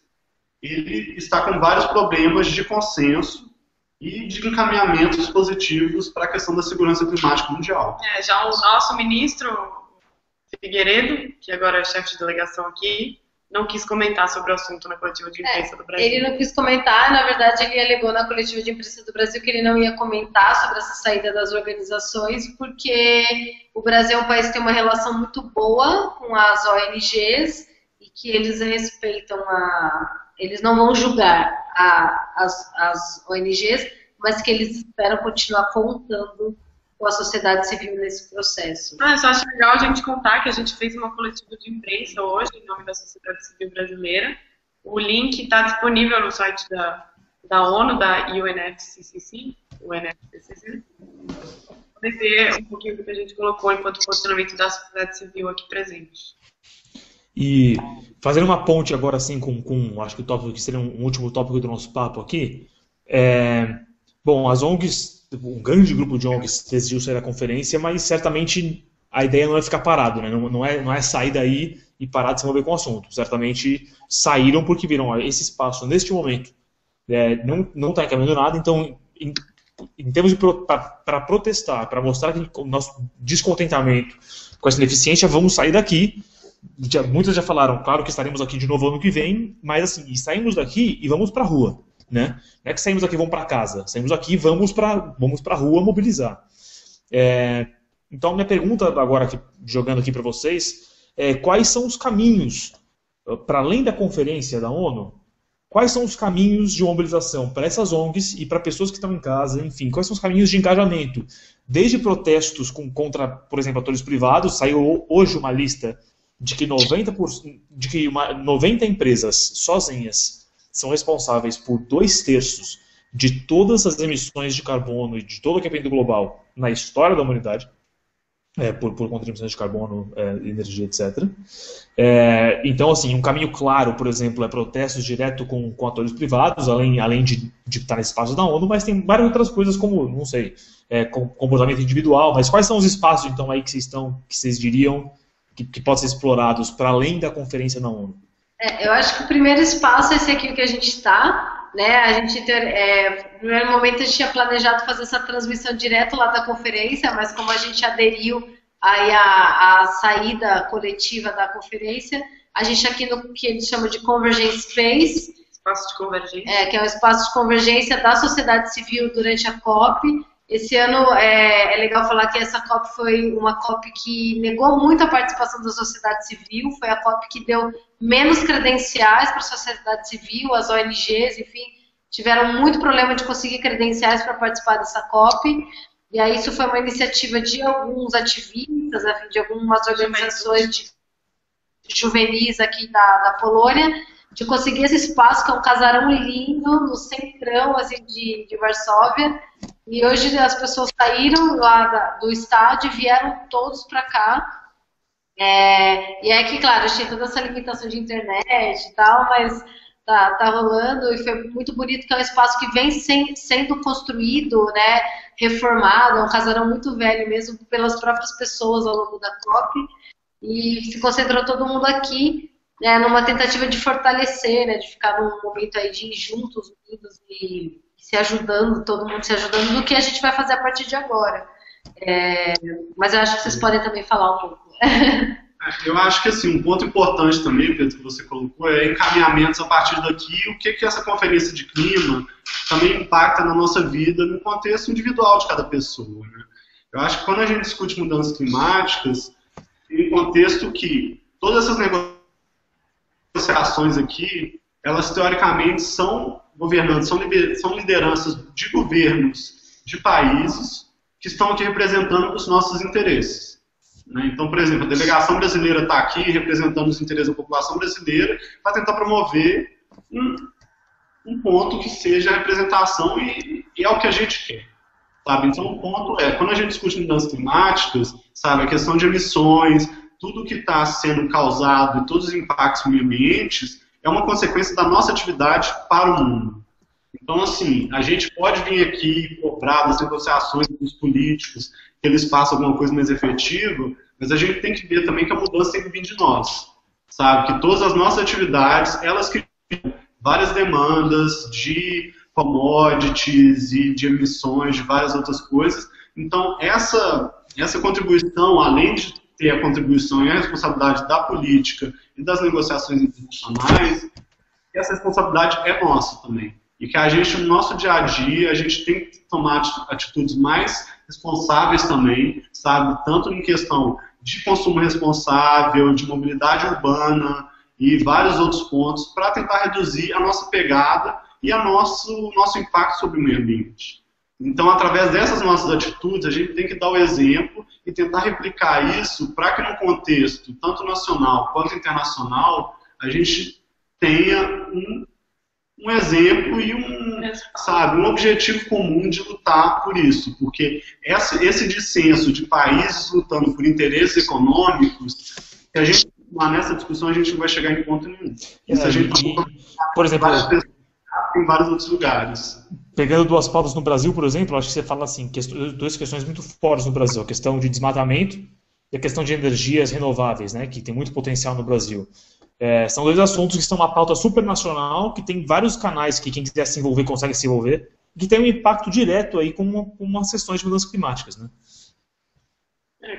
ele está com vários problemas de consenso e de encaminhamentos positivos para a questão da segurança climática mundial. Já o nosso ministro Figueiredo, que agora é chefe de delegação aqui, não quis comentar sobre o assunto na coletiva de imprensa do Brasil. Ele não quis comentar, na verdade ele alegou na coletiva de imprensa do Brasil que ele não ia comentar sobre essa saída das organizações, porque o Brasil é um país que tem uma relação muito boa com as ONGs e que eles respeitam eles não vão julgar as ONGs, mas que eles esperam continuar contando com a sociedade civil nesse processo. Eu só acho legal a gente contar que a gente fez uma coletiva de imprensa hoje, em nome da sociedade civil brasileira. O link está disponível no site da ONU, da UNFCCC, para ver um pouquinho do que a gente colocou enquanto posicionamento da sociedade civil aqui presente. E fazendo uma ponte agora assim com acho que o tópico que seria um último tópico do nosso papo aqui, bom, as ONGs, um grande grupo de ONGs decidiu sair da conferência, mas certamente a ideia não é ficar parado, né? Não é sair daí e parar de se envolver com o assunto. Certamente saíram porque viram, ó, esse espaço neste momento não está encaminhando nada, então em termos para protestar, para mostrar o nosso descontentamento com essa ineficiência, vamos sair daqui. Muitos já falaram, claro que estaremos aqui de novo ano que vem, mas assim, saímos daqui e vamos para a rua. Né? Não é que saímos daqui e vamos para casa, saímos daqui e vamos para a rua mobilizar. Então, minha pergunta agora, jogando aqui para vocês, quais são os caminhos, para além da conferência da ONU, quais são os caminhos de mobilização para essas ONGs e para pessoas que estão em casa, enfim, quais são os caminhos de engajamento? Desde protestos contra, por exemplo, atores privados, saiu hoje uma lista de que 90 empresas sozinhas são responsáveis por 2/3 de todas as emissões de carbono e de todo o aquecimento global na história da humanidade, por conta de emissões de carbono, energia, etc. Então, assim, um caminho claro, por exemplo, é protestos direto com atores privados, além de estar nesse espaço da ONU, mas tem várias outras coisas como, não sei, comportamento individual, mas quais são os espaços, então, aí que vocês diriam que podem ser explorados para além da conferência na ONU? Eu acho que o primeiro espaço é esse aqui que a gente está, né? A gente no primeiro momento a gente tinha planejado fazer essa transmissão direto lá da conferência, mas como a gente aderiu aí à saída coletiva da conferência, a gente aqui no que eles chamam de Convergence Space, espaço de convergência, que é um espaço de convergência da sociedade civil durante a COP. Esse ano é legal falar que essa COP foi uma COP que negou muito a participação da sociedade civil, foi a COP que deu menos credenciais para a sociedade civil, as ONGs, enfim, tiveram muito problema de conseguir credenciais para participar dessa COP, e aí isso foi uma iniciativa de alguns ativistas, de algumas organizações juvenis aqui da Polônia, de conseguir esse espaço, que é um casarão lindo, no centrão assim, de Varsóvia. E hoje as pessoas saíram lá do estádio e vieram todos para cá. E é que, claro, a gente tem toda essa limitação de internet e tal, mas tá rolando e foi muito bonito, que é um espaço que vem sendo construído, né, reformado, é um casarão muito velho mesmo, pelas próprias pessoas ao longo da COP. E se concentrou todo mundo aqui, numa tentativa de fortalecer, né, de ficar num momento aí de ir juntos, unidos e se ajudando, todo mundo se ajudando, do que a gente vai fazer a partir de agora. Mas eu acho que vocês podem também falar um pouco. Eu acho que assim, um ponto importante também, Pedro, que você colocou, é encaminhamentos a partir daqui, o que essa conferência de clima também impacta na nossa vida, no contexto individual de cada pessoa, né? Eu acho que quando a gente discute mudanças climáticas, tem um contexto que todas essas negociações aqui, elas teoricamente são governantes, são lideranças de governos de países que estão aqui representando os nossos interesses, né? Então, por exemplo, a delegação brasileira está aqui representando os interesses da população brasileira para tentar promover um ponto que seja a representação e é o que a gente quer, sabe? Então, o ponto é, quando a gente discute mudanças climáticas, sabe, a questão de emissões, tudo que está sendo causado e todos os impactos no meio ambiente é uma consequência da nossa atividade para o mundo. Então, assim, a gente pode vir aqui cobrar das negociações dos políticos que eles façam alguma coisa mais efetiva, mas a gente tem que ver também que a mudança tem que vir de nós, sabe? Que todas as nossas atividades, elas criam várias demandas de commodities e de emissões, de várias outras coisas. Então, essa contribuição, além de ter a contribuição e a responsabilidade da política e das negociações internacionais, essa responsabilidade é nossa também. E que a gente, no nosso dia a dia, a gente tem que tomar atitudes mais responsáveis também, sabe? Tanto em questão de consumo responsável, de mobilidade urbana e vários outros pontos, para tentar reduzir a nossa pegada e o nosso impacto sobre o meio ambiente. Então, através dessas nossas atitudes, a gente tem que dar o exemplo e tentar replicar isso para que no contexto, tanto nacional quanto internacional, a gente tenha um exemplo e um objetivo comum de lutar por isso. Porque esse dissenso de países lutando por interesses econômicos, que a gente, nessa discussão, a gente não vai chegar em ponto nenhum. Isso a gente por exemplo, em vários outros lugares. Pegando duas pautas no Brasil, por exemplo, acho que você fala assim, duas questões muito fortes no Brasil, a questão de desmatamento e a questão de energias renováveis, né, que tem muito potencial no Brasil. São dois assuntos que estão uma pauta supernacional, que tem vários canais que quem quiser se envolver consegue se envolver, que tem um impacto direto aí com umas questões de mudanças climáticas, né?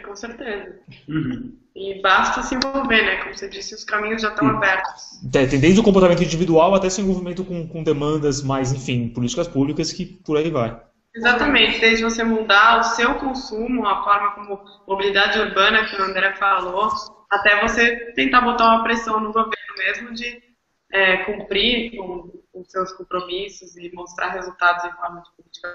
Com certeza. Uhum. E basta se envolver, né? Como você disse, os caminhos já estão abertos. Tem desde o comportamento individual até seu envolvimento com demandas mais, enfim, políticas públicas, que por aí vai. Exatamente, desde você mudar o seu consumo, a forma como mobilidade urbana, que o André falou, até você tentar botar uma pressão no governo mesmo de cumprir com seus compromissos e mostrar resultados em forma de política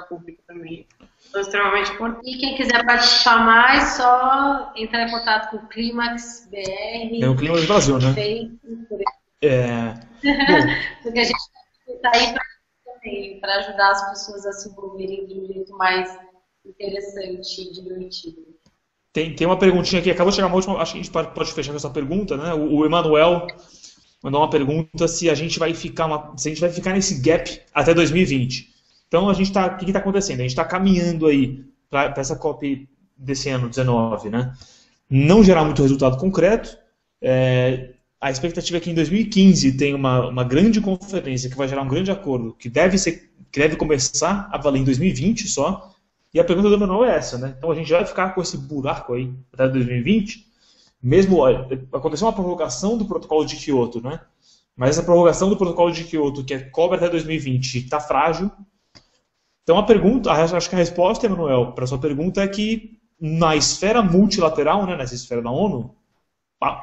pública também. Então, extremamente importante. E quem quiser participar mais, só entrar em contato com o Clímax BR. É o Clímax Brasil, né? Porque a gente está aí para ajudar as pessoas a se envolverem de um jeito mais interessante e divertido. Tem uma perguntinha aqui, acabou de chegar uma última, acho que a gente pode fechar com essa pergunta, né? O Emanuel mandou uma pergunta se a gente vai ficar nesse gap até 2020. Então, o que está acontecendo? A gente está caminhando aí para essa COP desse ano, 19, né? não gerar muito resultado concreto. A expectativa é que em 2015 tenha uma grande conferência que vai gerar um grande acordo, que deve começar a valer em 2020 só. E a pergunta do Emanuel é essa, né? Então a gente vai ficar com esse buraco aí até 2020, mesmo aconteceu uma prorrogação do protocolo de Kyoto, né? Mas essa prorrogação do protocolo de Kyoto, que cobre até 2020, está frágil. Então acho que a resposta, Emanuel, para a sua pergunta é que na esfera multilateral, né, nessa esfera da ONU,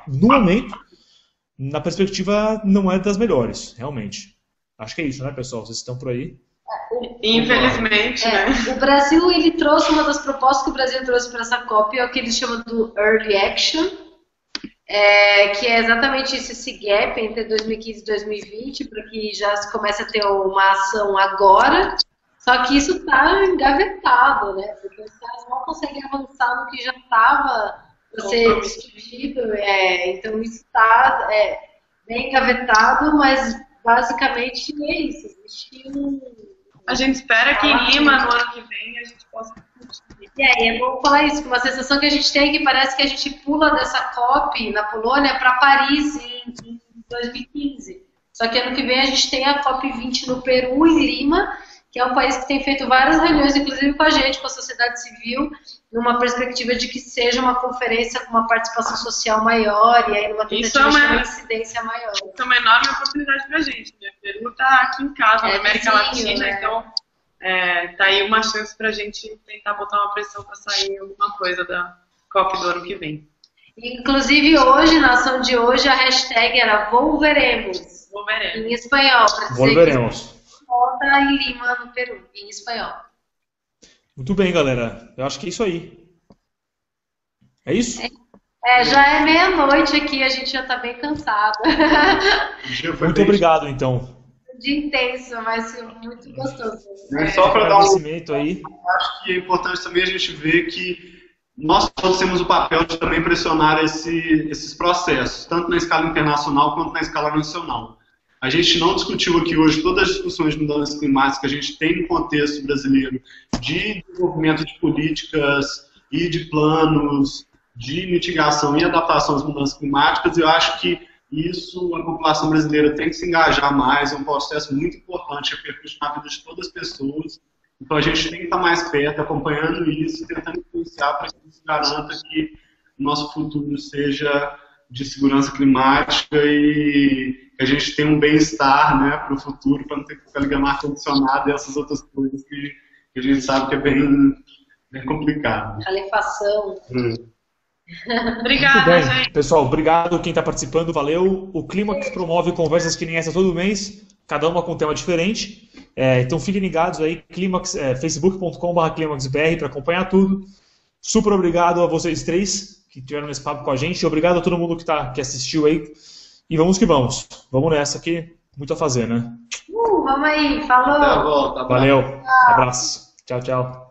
no momento, na perspectiva não é das melhores, realmente. Acho que é isso, né, pessoal? Vocês estão por aí. Infelizmente, né? O Brasil, ele trouxe uma das propostas que o Brasil trouxe para essa COP, é o que eles chamam do Early Action, que é exatamente isso, esse gap entre 2015 e 2020, para que já se comece a ter uma ação agora, só que isso está engavetado, né? Porque os caras não conseguem avançar no que já estava ser discutido, então isso está bem engavetado, mas basicamente é isso, existe A gente espera que em Lima, no ano que vem, a gente possa discutir. É bom falar isso, que uma sensação que a gente tem é que parece que a gente pula dessa COP na Polônia para Paris em 2015. Só que ano que vem a gente tem a COP20 no Peru, em Lima, que é um país que tem feito várias reuniões, inclusive com a gente, com a sociedade civil, numa perspectiva de que seja uma conferência com uma participação social maior e aí numa tentativa de uma incidência maior. Isso é uma enorme oportunidade para a gente, né? O Peru está aqui em casa, na América Latina, então tá aí uma chance para a gente tentar botar uma pressão para sair alguma coisa da COP do ano que vem. Inclusive hoje, na ação de hoje, a hashtag era Volveremos. Em espanhol, para dizer Volveremos. Volta em Lima, no Peru, em espanhol. Muito bem, galera. Eu acho que é isso aí. É isso? Já é meia-noite aqui, a gente já está bem cansado. Muito obrigado, então. Um dia intenso, vai ser muito gostoso. Só para dar agradecimento aí. Acho que é importante também a gente ver que nós todos temos o papel de também pressionar esses processos, tanto na escala internacional quanto na escala nacional. A gente não discutiu aqui hoje todas as discussões de mudanças climáticas que a gente tem no contexto brasileiro de desenvolvimento de políticas e de planos de mitigação e adaptação às mudanças climáticas. Eu acho que isso a população brasileira tem que se engajar mais, é um processo muito importante, repercute na vida de todas as pessoas. Então a gente tem que estar mais perto, acompanhando isso, tentando influenciar para que se garanta que o nosso futuro seja de segurança climática e que a gente tenha um bem-estar, né, para o futuro, para não ter que ficar ligando ar-condicionado e essas outras coisas que a gente sabe que é bem complicado. Calefação. Obrigada, bem, gente. Pessoal, obrigado quem está participando, valeu. O Clímax promove conversas que nem essa todo mês, cada uma com um tema diferente. Então fiquem ligados aí, facebook.com/climaxbr para acompanhar tudo. Super obrigado a vocês três que tiveram esse papo com a gente. Obrigado a todo mundo que assistiu aí. E vamos que vamos. Vamos nessa que muito a fazer, né? Vamos aí, falou. Até a volta. Valeu, abraço. Tchau, tchau.